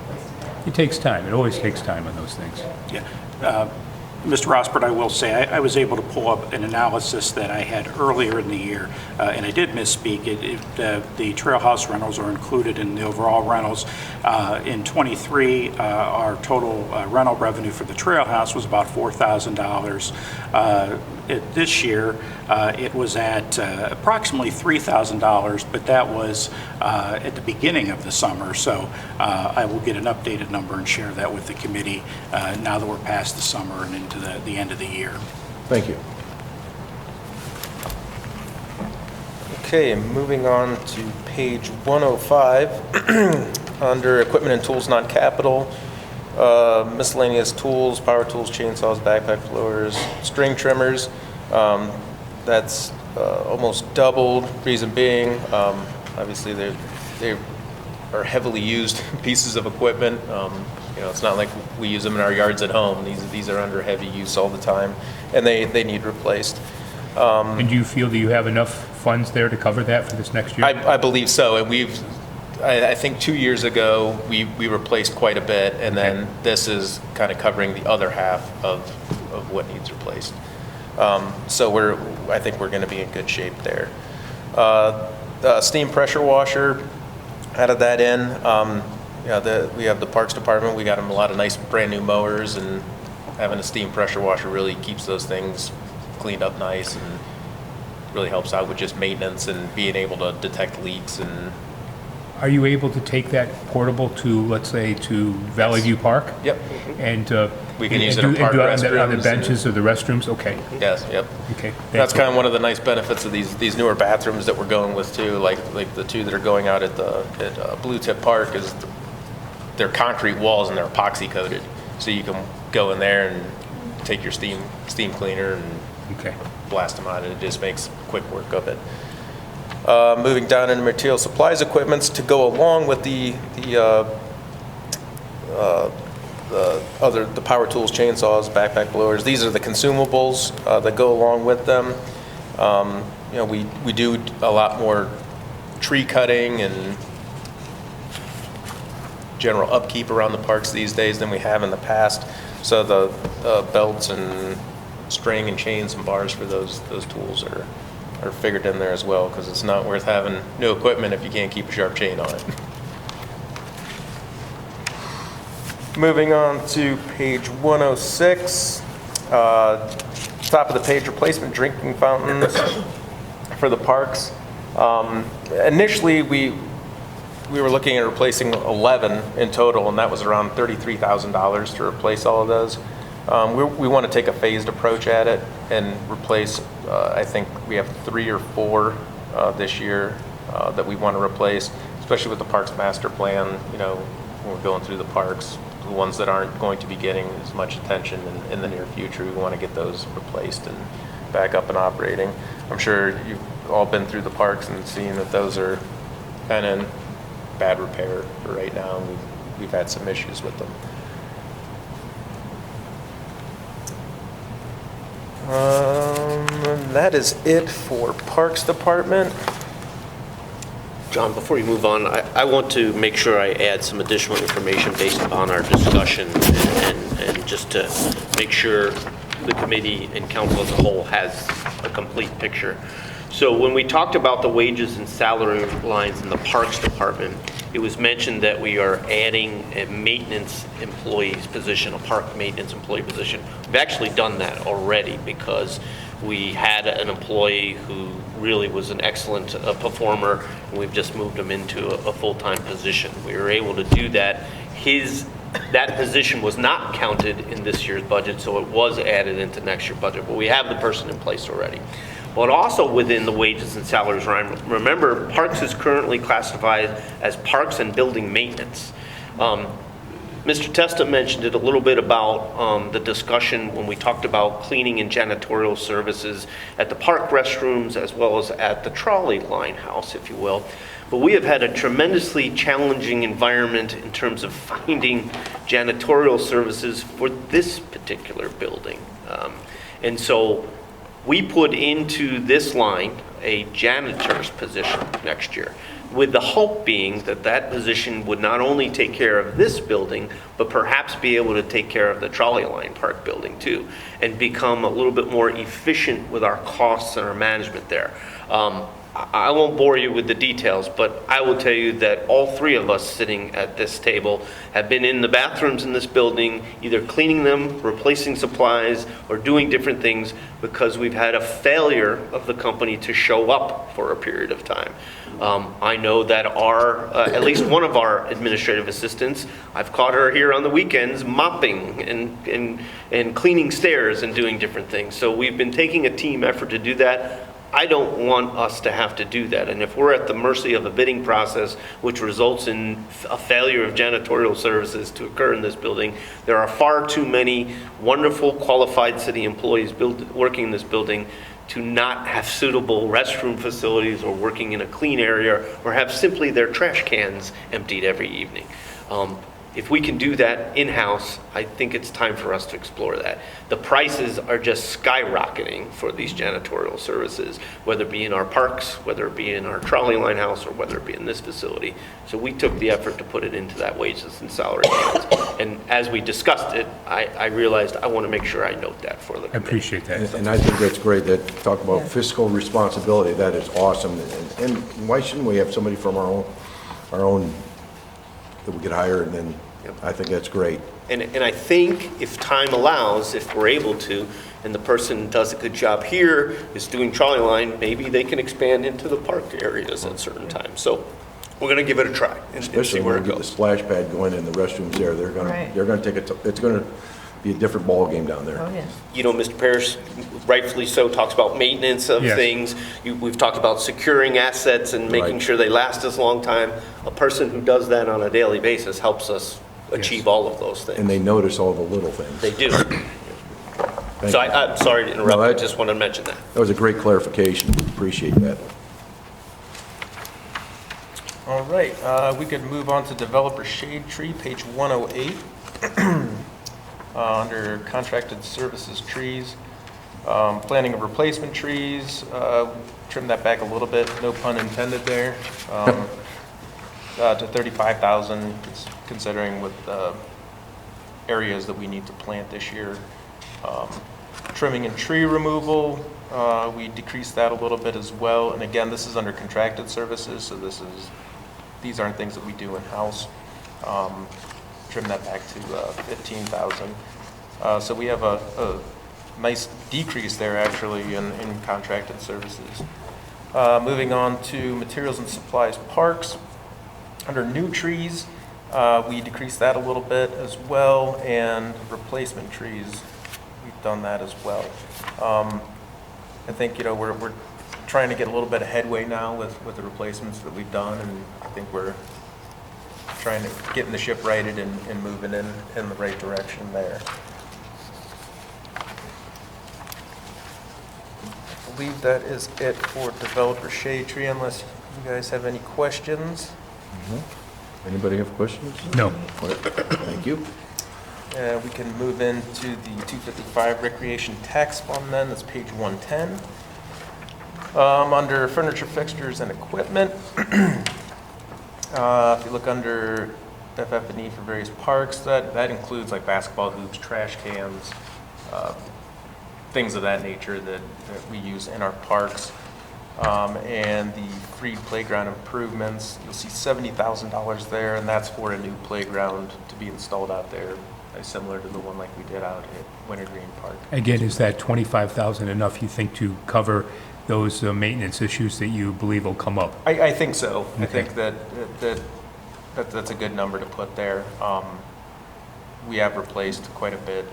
place to go. It takes time. It always takes time on those things. Yeah. Mr. Rosbert, I will say, I was able to pull up an analysis that I had earlier in the year, and I did misspeak. The trail house rentals are included in the overall rentals. In '23, our total rental revenue for the trail house was about $4,000. This year, it was at approximately $3,000, but that was at the beginning of the summer. So I will get an updated number and share that with the committee now that we're past the summer and into the end of the year. Thank you. Okay, moving on to page 105, under equipment and tools, non-capital, miscellaneous tools, power tools, chainsaws, backpack blowers, string trimmers. That's almost doubled. Reason being, obviously they are heavily used pieces of equipment. It's not like we use them in our yards at home. These are under heavy use all the time, and they need replaced. And do you feel that you have enough funds there to cover that for this next year? I believe so, and I think 2 years ago, we replaced quite a bit, and then this is kind of covering the other half of what needs replaced. So I think we're going to be in good shape there. The steam pressure washer, added that in. We have the parks department. We got them a lot of nice brand new mowers, and having a steam pressure washer really keeps those things cleaned up nice and really helps out with just maintenance and being able to detect leaks. And Are you able to take that portable to, let's say, to Valley View Park? Yep. And We can and use it do- in park and do it on the restrooms benches or the restrooms? Okay. yes, yep. Okay. That's Thank kind of one of the nice benefits of these newer bathrooms that we're going with too, like the two that are going out at Blue Tip Park, is they're concrete walls and they're epoxy coated, so you can go in there and take your steam cleaner and you. Okay. blast them out, and it just makes quick work of it. Moving down into material supplies equipments to go along with the power tools, chainsaws, backpack blowers. These are the consumables that go along with them. You know, we do a lot more tree cutting and general upkeep around the parks these days than we have in the past. So the belts and string and chains and bars for those tools are figured in there as well, because it's not worth having new equipment if you can't keep a sharp chain on it. Moving on to page 106, top of the page, replacement drinking fountains for the parks. Initially, we were looking at replacing 11 in total, and that was around $33,000 to replace all of those. We want to take a phased approach at it and replace, I think we have 3 or 4 this year that we want to replace, especially with the Parks Master Plan. You know, when we're going through the parks, the ones that aren't going to be getting as much attention in the near future, we want to get those replaced and back up and operating. I'm sure you've all been through the parks and seen that those are kind of in bad repair for right now, and we've had some issues with them. That is it for Parks Department. John, before you move on, I want to make sure I add some additional information based upon our discussion and just to make sure the committee and council as a whole has a complete picture. So when we talked about the wages and salary lines in the Parks Department, it was mentioned that we are adding a maintenance employee's position, a park maintenance employee position. We've actually done that already because we had an employee who really was an excellent performer, and we've just moved him into a full-time position. We were able to do that. That position was not counted in this year's budget, so it was added into next year's budget, but we have the person in place already. But also within the wages and salaries line, remember, Parks is currently classified as Parks and Building Maintenance. Mr. Testa mentioned it a little bit about the discussion when we talked about cleaning and janitorial services at the park restrooms as well as at the trolley line house, if you will. But we have had a tremendously challenging environment in terms of finding janitorial services for this particular building. And so we put into this line a janitor's position next year, with the hope being that that position would not only take care of this building, but perhaps be able to take care of the trolley line park building too, and become a little bit more efficient with our costs and our management there. I won't bore you with the details, but I will tell you that all 3 of us sitting at this table have been in the bathrooms in this building, either cleaning them, replacing supplies, or doing different things because we've had a failure of the company to show up for a period of time. I know that at least one of our administrative assistants, I've caught her here on the weekends mopping and cleaning stairs and doing different things. So we've been taking a team effort to do that. I don't want us to have to do that. And if we're at the mercy of a bidding process, which results in a failure of janitorial services to occur in this building, there are far too many wonderful, qualified city employees working in this building to not have suitable restroom facilities or working in a clean area or have simply their trash cans emptied every evening. If we can do that in-house, I think it's time for us to explore that. The prices are just skyrocketing for these janitorial services, whether it be in our parks, whether it be in our trolley line house, or whether it be in this facility. So we took the effort to put it into that wages and salary lines. And as we discussed it, I realized I want to make sure I note that for the committee. I appreciate that. And I think that's great, that talk about fiscal responsibility, that is awesome. And why shouldn't we have somebody from our own that we could hire, and then I think that's great. And I think if time allows, if we're able to, and the person does a good job here, is doing trolley line, maybe they can expand into the park areas at certain times. So we're going to give it a try and see Especially where when it we get the goes. splash pad going in the restrooms there, they're Right. going to take it's going to be a different ball game down there. Oh, yeah. You know, Mr. Parrish, rightfully so, talks about maintenance of Yes. things. We've talked about securing assets and making Right. sure they last us a long time. A person who does that on a daily basis helps us achieve all of those things. And they notice all the little things. They do. So I'm sorry to interrupt, No, I that- just wanted to mention that. That was a great clarification. We appreciate that. All right, we could move on to developer shade tree, page 108. Under contracted services trees, planting of replacement trees, trim that back a little bit, no pun intended there, to 35,000, considering with areas that we need to plant this year. Trimming and tree removal, we decreased that a little bit as well. And again, this is under contracted services, so these aren't things that we do in-house. Trim that back to 15,000. So we have a nice decrease there actually in contracted services. Moving on to materials and supplies parks. Under new trees, we decreased that a little bit as well, and replacement trees, we've done that as well. I think, we're trying to get a little bit of headway now with the replacements that we've done, and I think we're trying to getting the ship righted and moving in the right direction there. I believe that is it for developer shade tree, unless you guys have any questions. Anybody have questions? No. Thank you. We can move into the 255 recreation tax fund then, that's page 110. Under furniture, fixtures, and equipment, if you look under FF&E for various parks, that includes like basketball hoops, trash cans, things of that nature that we use in our parks. And the free playground improvements, you'll see $70,000 there, and that's for a new playground to be installed out there, similar to the one like we did out at Wintergreen Park. Again, is that 25,000 enough, you think, to cover those maintenance issues that you believe will come up? I think so. I Okay. think that's a good number to put there. We have replaced quite a bit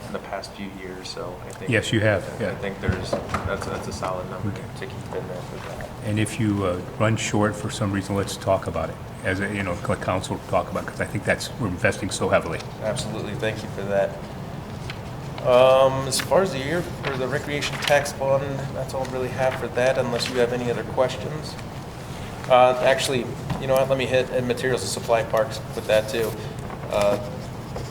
in the past few years, so I think. Yes, you have, yeah. I think that's a solid number Okay. to keep in there for that. And if you run short for some reason, let's talk about it, as a, let council talk about it, because I think we're investing so heavily. Absolutely, thank you for that. As far as the year for the recreation tax fund, that's all I really have for that, unless you have any other questions. Actually, you know what, let me hit materials and supply parks with that too.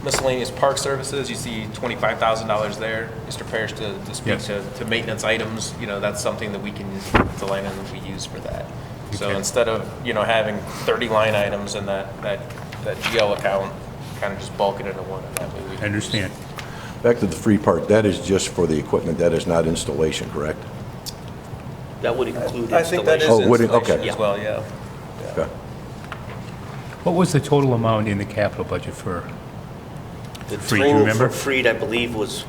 Miscellaneous park services, you see $25,000 there. Mr. Parrish to speak Yes. to maintenance items, that's something that we can, it's a line item that we use for that. So Okay. instead of, having 30 line items in that GL account, kind of just bulk it into one, and that way we. I understand. Back to the free part, that is just for the equipment, that is not installation, correct? That would include I think that is Oh, would it? installation Okay. as well, yeah. Okay. What was the total amount in the capital budget for? The Freed, you total remember? for Freed, I believe, was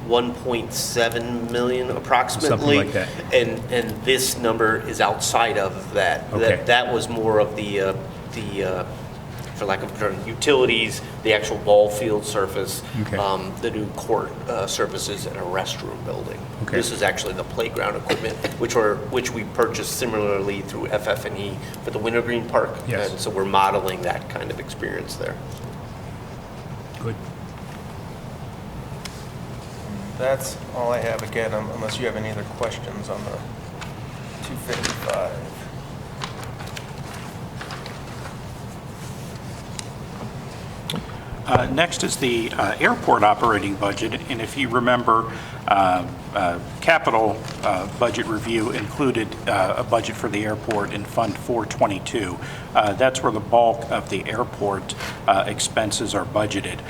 1.7 million approximately. Something like that. And this number is outside of that. Okay. That was more of the for lack of a term, utilities, the actual ball field surface, Okay. the new court surfaces, and a restroom building. Okay. This is actually the playground equipment, which we purchased similarly through FF&E for the Wintergreen Park. Yes. And so we're modeling that kind of experience there. Good. That's all I have, again, unless you have any other questions on the 255. Next is the airport operating budget, and if you remember, capital budget review included a budget for the airport in Fund 422. That's where the bulk of the airport expenses are budgeted.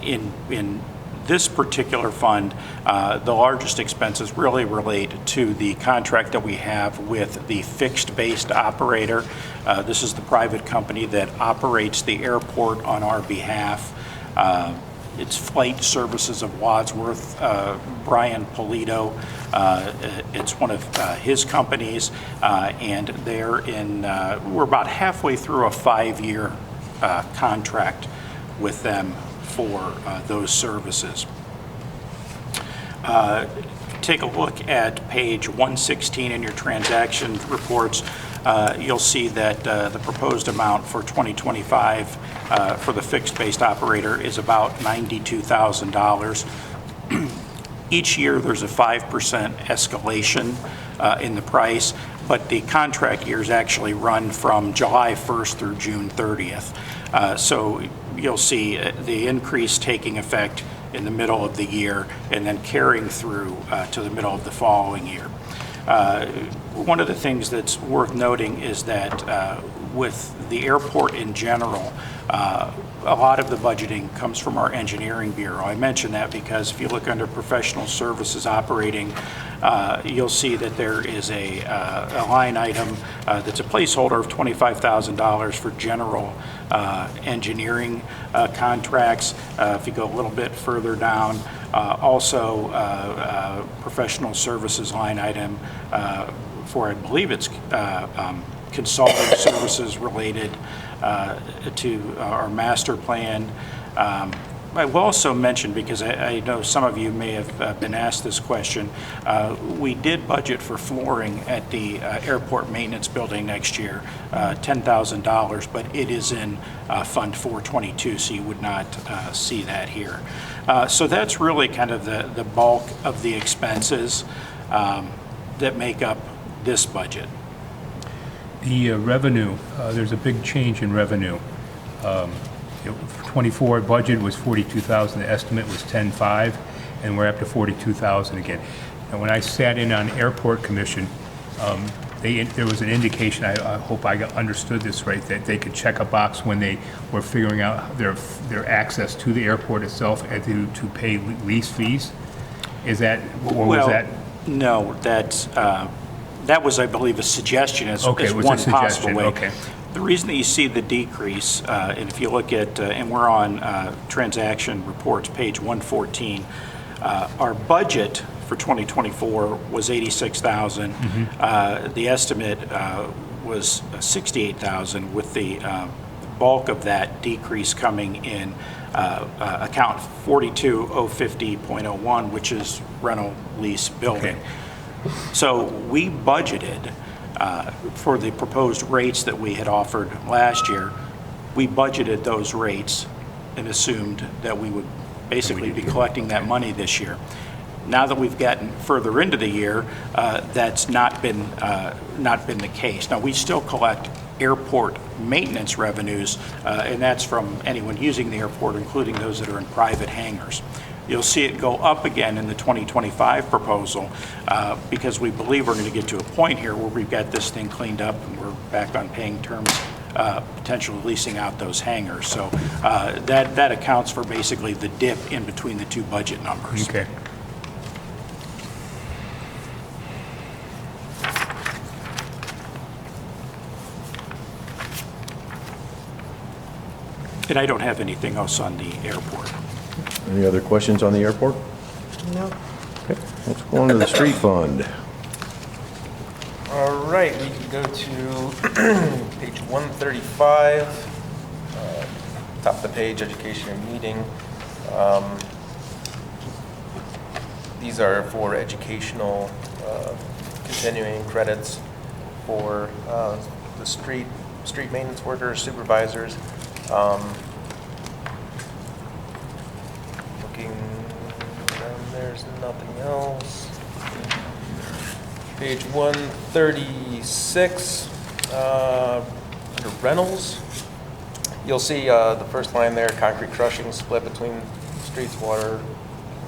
In this particular fund, the largest expenses really relate to the contract that we have with the fixed-based operator. This is the private company that operates the airport on our behalf. It's Flight Services of Wadsworth, Brian Polito. It's one of his companies, and we're about halfway through a 5-year contract with them for those services. Take a look at page 116 in your transaction reports. You'll see that the proposed amount for 2025 for the fixed-based operator is about $92,000. Each year, there's a 5% escalation in the price, but the contract years actually run from July 1st through June 30th. So you'll see the increase taking effect in the middle of the year and then carrying through to the middle of the following year. One of the things that's worth noting is that with the airport in general, a lot of the budgeting comes from our engineering bureau. I mention that because if you look under professional services operating, you'll see that there is a line item that's a placeholder of $25,000 for general engineering contracts. If you go a little bit further down, also professional services line item for, I believe it's consulting services related to our master plan. I will also mention, because I know some of you may have been asked this question, we did budget for flooring at the airport maintenance building next year, $10,000, but it is in Fund 422, so you would not see that here. So that's really kind of the bulk of the expenses that make up this budget. The revenue, there's a big change in revenue. For 24 budget was 42,000, the estimate was 10.5, and we're up to 42,000 again. And when I sat in on Airport Commission, there was an indication, I hope I understood this right, that they could check a box when they were figuring out their access to the airport itself and to pay lease fees. Is that, or was that? No, that was, I believe, a suggestion as Okay, it was one a suggestion. possible way. Okay. The reason that you see the decrease, and if you look at, and we're on transaction reports, page 114, our budget for 2024 was 86,000. The estimate was 68,000, with the bulk of that decrease coming in account 42050.01, which is rental lease building. Okay. So we budgeted for the proposed rates that we had offered last year. We budgeted those rates and assumed that we would basically be collecting that money this year. Now that we've gotten further into the year, that's not been the case. Now, we still collect airport maintenance revenues, and that's from anyone using the airport, including those that are in private hangars. You'll see it go up again in the 2025 proposal because we believe we're going to get to a point here where we've got this thing cleaned up and we're back on paying terms, potentially leasing out those hangars. So that accounts for basically the dip in between the two budget numbers. Okay. And I don't have anything else on the airport. Any other questions on the airport? No. Okay, let's go on to the street fund. All right, we can go to page 135, top of the page, education and meeting. These are for educational continuing credits for the street maintenance workers, supervisors. Looking around, there's nothing else. Page 136, under rentals, you'll see the first line there, concrete crushing split between streets, water,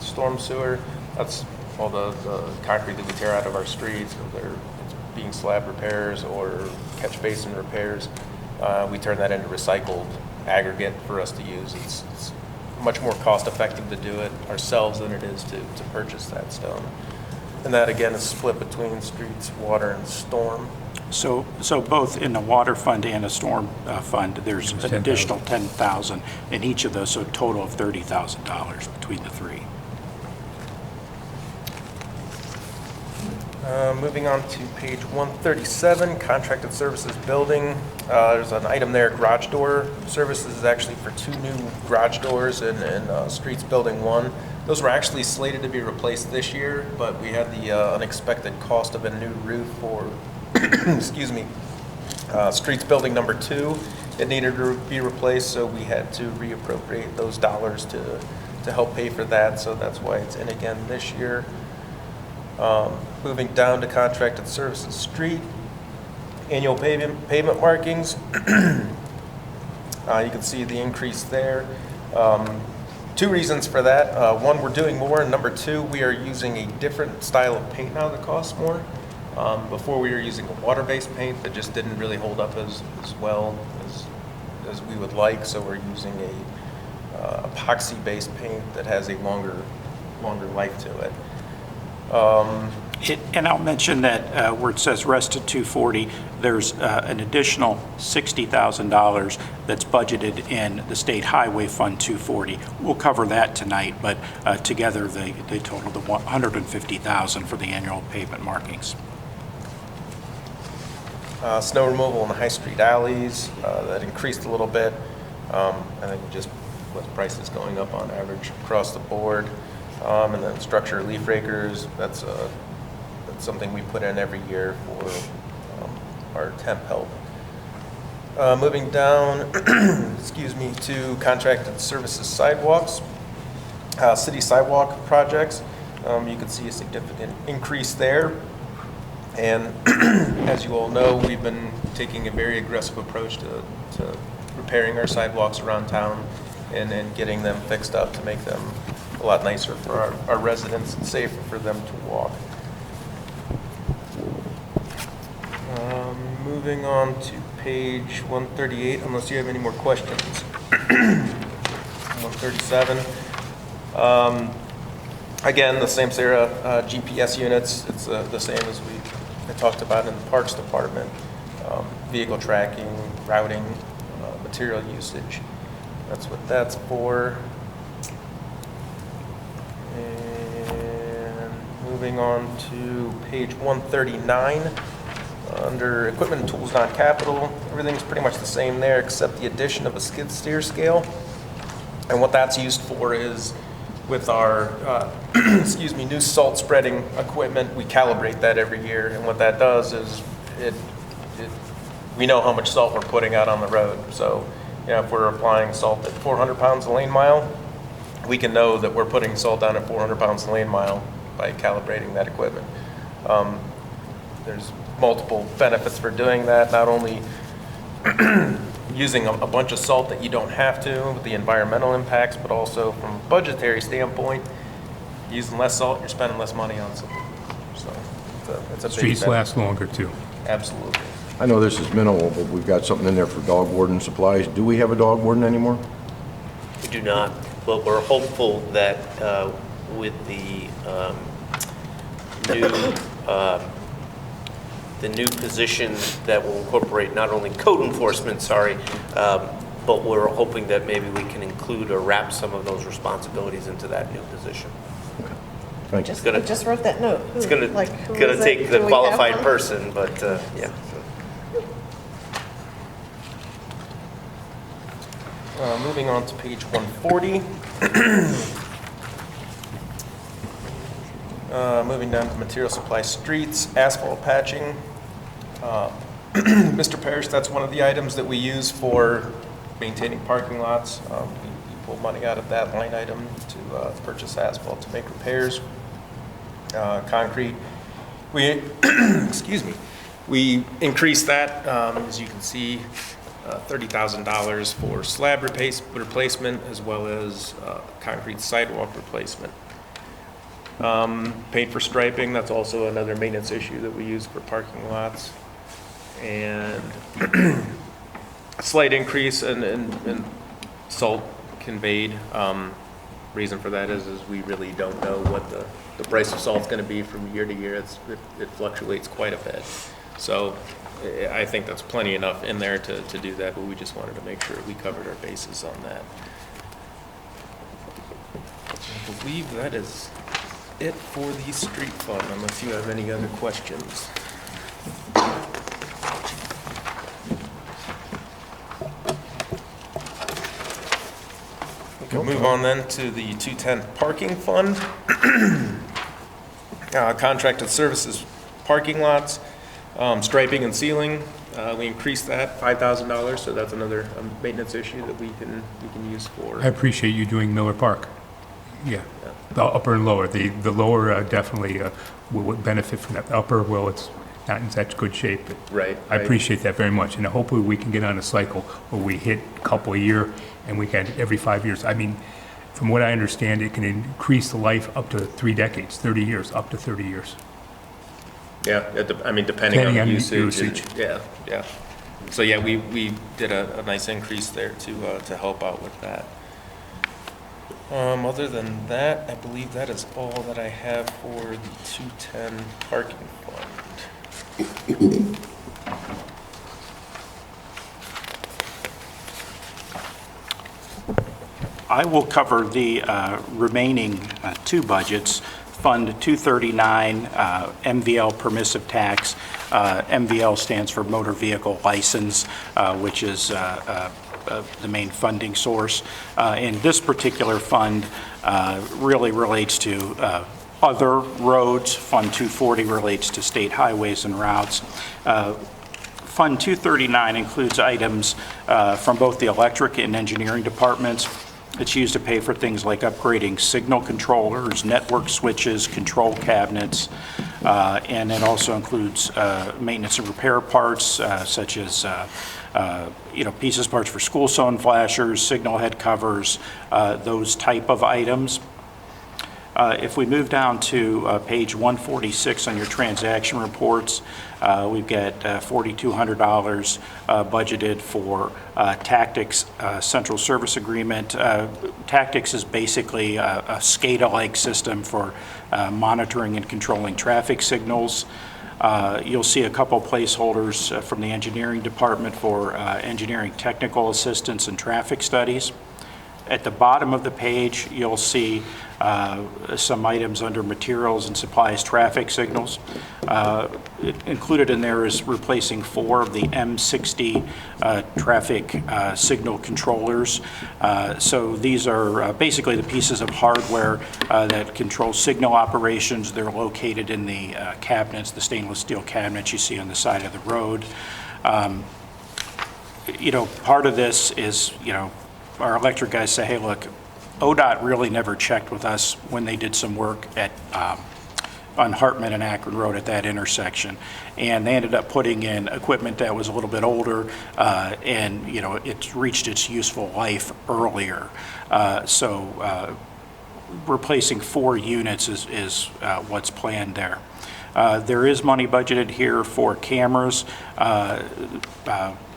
storm sewer. That's all the concrete that we tear out of our streets, whether it's being slab repairs or catch basin repairs. We turn that into recycled aggregate for us to use. It's much more cost effective to do it ourselves than it is to purchase that stone. And that again is split between streets, water, and storm. So both in the water fund and a storm fund, there's an additional $10,000 in each of those, so a total of $30,000 between the three. Moving on to page 137, contracted services building. There's an item there, garage door services is actually for 2 new garage doors in Streets Building 1. Those were actually slated to be replaced this year, but we had the unexpected cost of a new roof for, excuse me, Streets Building number 2. It needed to be replaced, so we had to reappropriate those dollars to to help pay for that, so that's why it's in again this year. Moving down to contracted services street, annual pavement markings. You can see the increase there. Two reasons for that. One, we're doing more, and number two, we are using a different style of paint now that costs more. Before we were using a water-based paint that just didn't really hold up as well as we would like, so we're using a epoxy-based paint that has a longer life to it. And I'll mention that where it says rest at 240, there's an additional $60,000 that's budgeted in the State Highway Fund 240. We'll cover that tonight, but together they total the $150,000 for the annual pavement markings. Snow removal in the high street alleys, that increased a little bit. I think just with prices going up on average across the board. And then structure leaf rakers, that's something we put in every year for our temp help. Moving down, excuse me, to contracted services sidewalks, city sidewalk projects. You can see a significant increase there. And as you all know, we've been taking a very aggressive approach to repairing our sidewalks around town and getting them fixed up to make them a lot nicer for our residents and safer for them to walk. Moving on to page 138, unless you have any more questions. 137. Again, the same GPS units. It's the same as we talked about in the Parks Department. Vehicle tracking, routing, material usage. That's what that's for. And moving on to page 139, under equipment and tools, non-capital, everything's pretty much the same there except the addition of a skid steer scale. And what that's used for is with our excuse me, new salt spreading equipment, we calibrate that every year, and what that does is we know how much salt we're putting out on the road. So, you know, if we're applying salt at 400 pounds a lane mile, we can know that we're putting salt down at 400 pounds a lane mile by calibrating that equipment. There's multiple benefits for doing that, not only using a bunch of salt that you don't have to with the environmental impacts, but also from a budgetary standpoint, using less salt, you're spending less money on something. So it's a big Streets benefit. last longer, too. Absolutely. I know this is minimal, but we've got something in there for dog warden supplies. Do we have a dog warden anymore? We do not, but we're hopeful that with the new position that will incorporate not only code enforcement, but we're hoping that maybe we can include or wrap some of those responsibilities into that new position. Thank you. I just wrote that note. It's going to take the qualified person, but yeah. Moving on to page 140. Moving down to material supply streets, asphalt patching. Mr. Parrish, that's one of the items that we use for maintaining parking lots. We pull money out of that line item to purchase asphalt to make repairs. Concrete, we, excuse me, we increased that, as you can see, $30,000 for slab replacement as well as concrete sidewalk replacement. Paint for striping, that's also another maintenance issue that we use for parking lots. And a slight increase in salt conveyed. Reason for that is we really don't know what the price of salt is going to be from year to year. It fluctuates quite a bit. So I think that's plenty enough in there to do that, but we just wanted to make sure we covered our bases on that. I believe that is it for the street fund, unless you have any other questions. We can move on then to the 210 parking fund. Contracted services parking lots, striping and sealing. We increased that $5,000, so that's another maintenance issue that we can use for. I appreciate you doing Miller Park. Yeah, the upper and lower. The lower definitely will benefit from that. The upper, well, it's not in such good shape. But Right. I appreciate that very much, and hopefully we can get on a cycle where we hit a couple a year, and we can every 5 years. I mean, from what I understand, it can increase the life up to 3 decades, 30 years, up to 30 years. Yeah, I mean, depending on the usage. usage. Yeah, yeah. So yeah, we did a nice increase there to help out with that. Other than that, I believe that is all that I have for the 210 parking fund. I will cover the remaining two budgets. Fund 239, MVL permissive tax. MVL stands for motor vehicle license, which is the main funding source. And this particular fund really relates to other roads. Fund 240 relates to state highways and routes. Fund 239 includes items from both the electric and engineering departments. It's used to pay for things like upgrading signal controllers, network switches, control cabinets, and it also includes maintenance and repair parts such as pieces, parts for school zone flashers, signal head covers, those type of items. If we move down to page 146 on your transaction reports, we've got $4,200 budgeted for Tactics Central Service Agreement. Tactics is basically a SCADA-like system for monitoring and controlling traffic signals. You'll see a couple placeholders from the engineering department for engineering technical assistance and traffic studies. At the bottom of the page, you'll see some items under materials and supplies traffic signals. Included in there is replacing 4 of the M60 traffic signal controllers. So these are basically the pieces of hardware that control signal operations. They're located in the cabinets, the stainless steel cabinets you see on the side of the road. Part of this is, our electric guys say, hey, look, ODOT really never checked with us when they did some work at on Hartman and Akron Road at that intersection. And they ended up putting in equipment that was a little bit older and, it's reached its useful life earlier. So replacing 4 units is what's planned there. There is money budgeted here for cameras.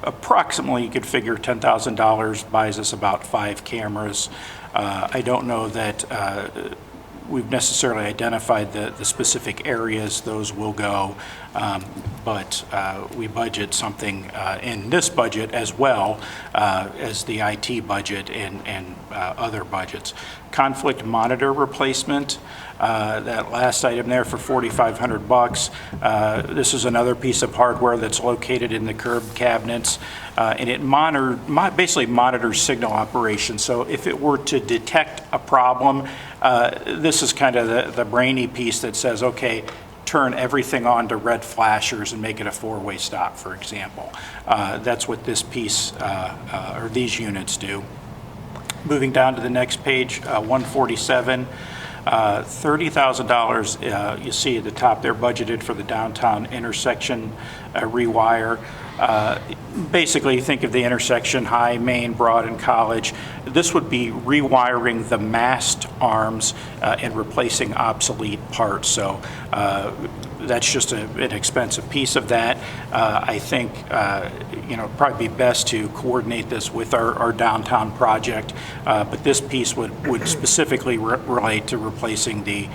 Approximately, you could figure $10,000 buys us about 5 cameras. I don't know that we've necessarily identified the specific areas those will go, but we budget something in this budget as well as the IT budget and other budgets. Conflict monitor replacement, that last item there for $4,500. This is another piece of hardware that's located in the curb cabinets, and it basically monitors signal operation. So if it were to detect a problem, this is kind of the brainy piece that says, okay, turn everything on to red flashers and make it a 4-way stop, for example. That's what this piece or these units do. Moving down to the next page, 147, $30,000 you see at the top there budgeted for the downtown intersection rewire. Basically, think of the intersection, High, Main, Broad, and College. This would be rewiring the mast arms and replacing obsolete parts. So that's just an expensive piece of that. I think, probably be best to coordinate this with our downtown project. But this piece would specifically relate to replacing the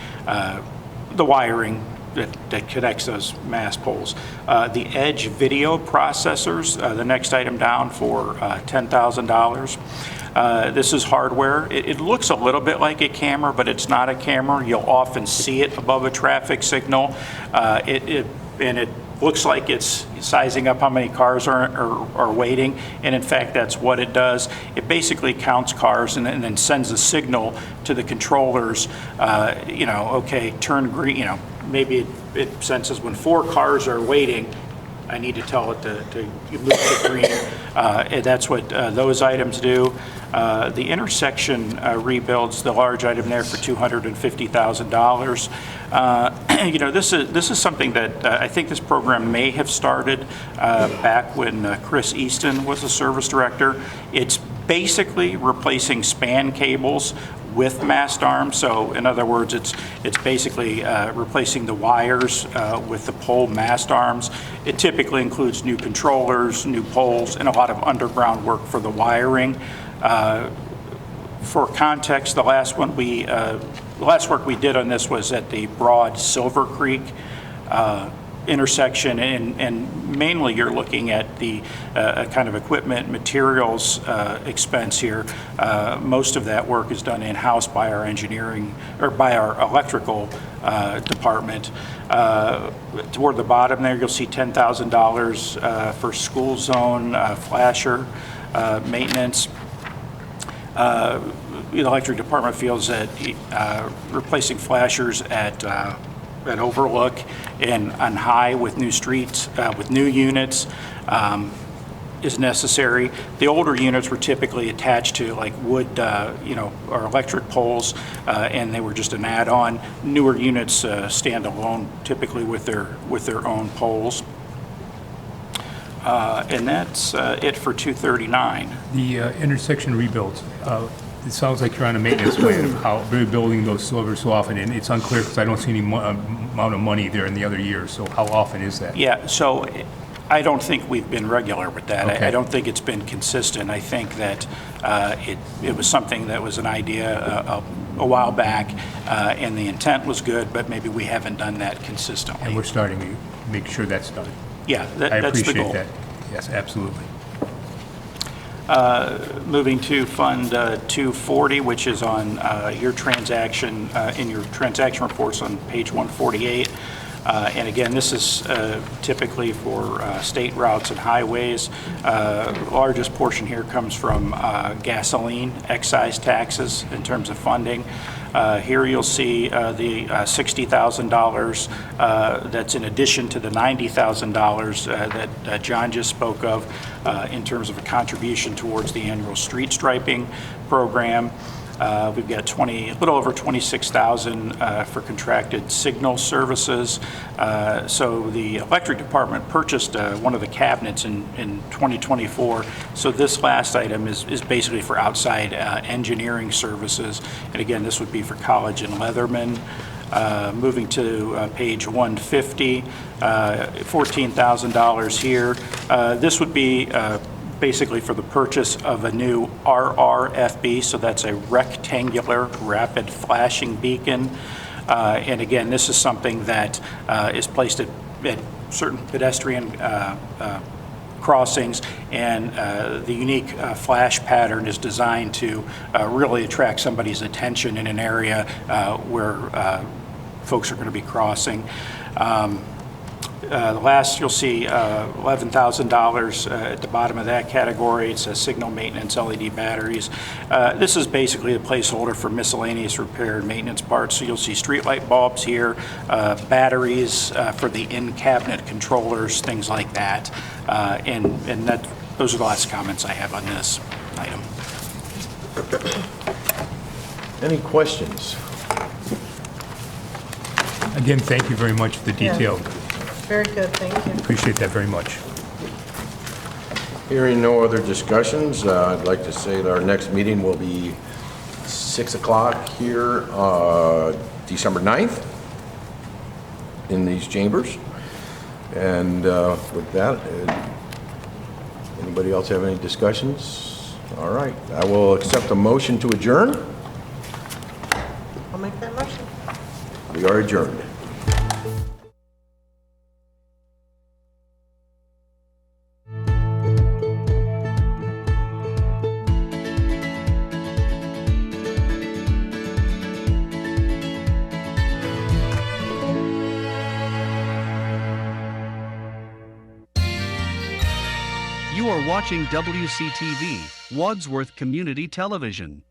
wiring that connects those mast poles. The edge video processors, the next item down for $10,000. This is hardware. It looks a little bit like a camera, but it's not a camera. You'll often see it above a traffic signal. It looks like it's sizing up how many cars are waiting, and in fact, that's what it does. It basically counts cars and then sends a signal to the controllers, okay, turn green, maybe it senses when 4 cars are waiting, I need to tell it to move to green. And that's what those items do. The intersection rebuilds, the large item there for $250,000. You know, this is something that I think this program may have started back when Chris Easton was the service director. It's basically replacing span cables with mast arms. So in other words, it's basically replacing the wires with the pole mast arms. It typically includes new controllers, new poles, and a lot of underground work for the wiring. For context, the last work we did on this was at the Broad Silver Creek intersection, and mainly you're looking at the kind of equipment materials expense here. Most of that work is done in-house by our engineering, or by our electrical department. Toward the bottom there, you'll see $10,000 for school zone flasher maintenance. The electric department feels that replacing flashers at Overlook and on High with new streets, with new units, is necessary. The older units were typically attached to like wood, or electric poles, and they were just an add-on. Newer units stand alone, typically with their own poles. And that's it for 239. The intersection rebuilds, it sounds like you're on a maintenance plan of how rebuilding those silvers so often, and it's unclear because I don't see any amount of money there in the other years, so how often is that? Yeah, so I don't think we've been regular with that. Okay. I don't think it's been consistent. I think that it was something that was an idea a while back, and the intent was good, but maybe we haven't done that consistently. And we're starting to make sure that's done. Yeah, I that's the goal. appreciate that. Yes, absolutely. Moving to Fund 240, which is on your transaction, in your transaction reports on page 148. And again, this is typically for state routes and highways. Largest portion here comes from gasoline excise taxes in terms of funding. Here you'll see the $60,000 that's in addition to the $90,000 that John just spoke of in terms of a contribution towards the annual street striping program. We've got a little over $26,000 for contracted signal services. So the electric department purchased one of the cabinets in 2024. So this last item is basically for outside engineering services. And again, this would be for College and Leatherman. Moving to page 150, $14,000 here. This would be basically for the purchase of a new RRFB, so that's a rectangular rapid flashing beacon. And again, this is something that is placed at certain pedestrian crossings, and the unique flash pattern is designed to really attract somebody's attention in an area where folks are going to be crossing. The last, you'll see $11,000 at the bottom of that category. It says signal maintenance, LED batteries. This is basically a placeholder for miscellaneous repair and maintenance parts. So you'll see streetlight bulbs here, batteries for the in-cabinet controllers, things like that. And those are the last comments I have on this item. Any questions? Again, thank you very much for the Yeah. detail. Very good, thank you. Appreciate that very much. Hearing no other discussions, I'd like to say that our next meeting will be 6 o'clock here, December 9th, in these chambers. And with that, anybody else have any discussions? All right, I will accept a motion to adjourn. I'll make that motion. We are adjourned. You are watching WCTV, Wadsworth Community Television.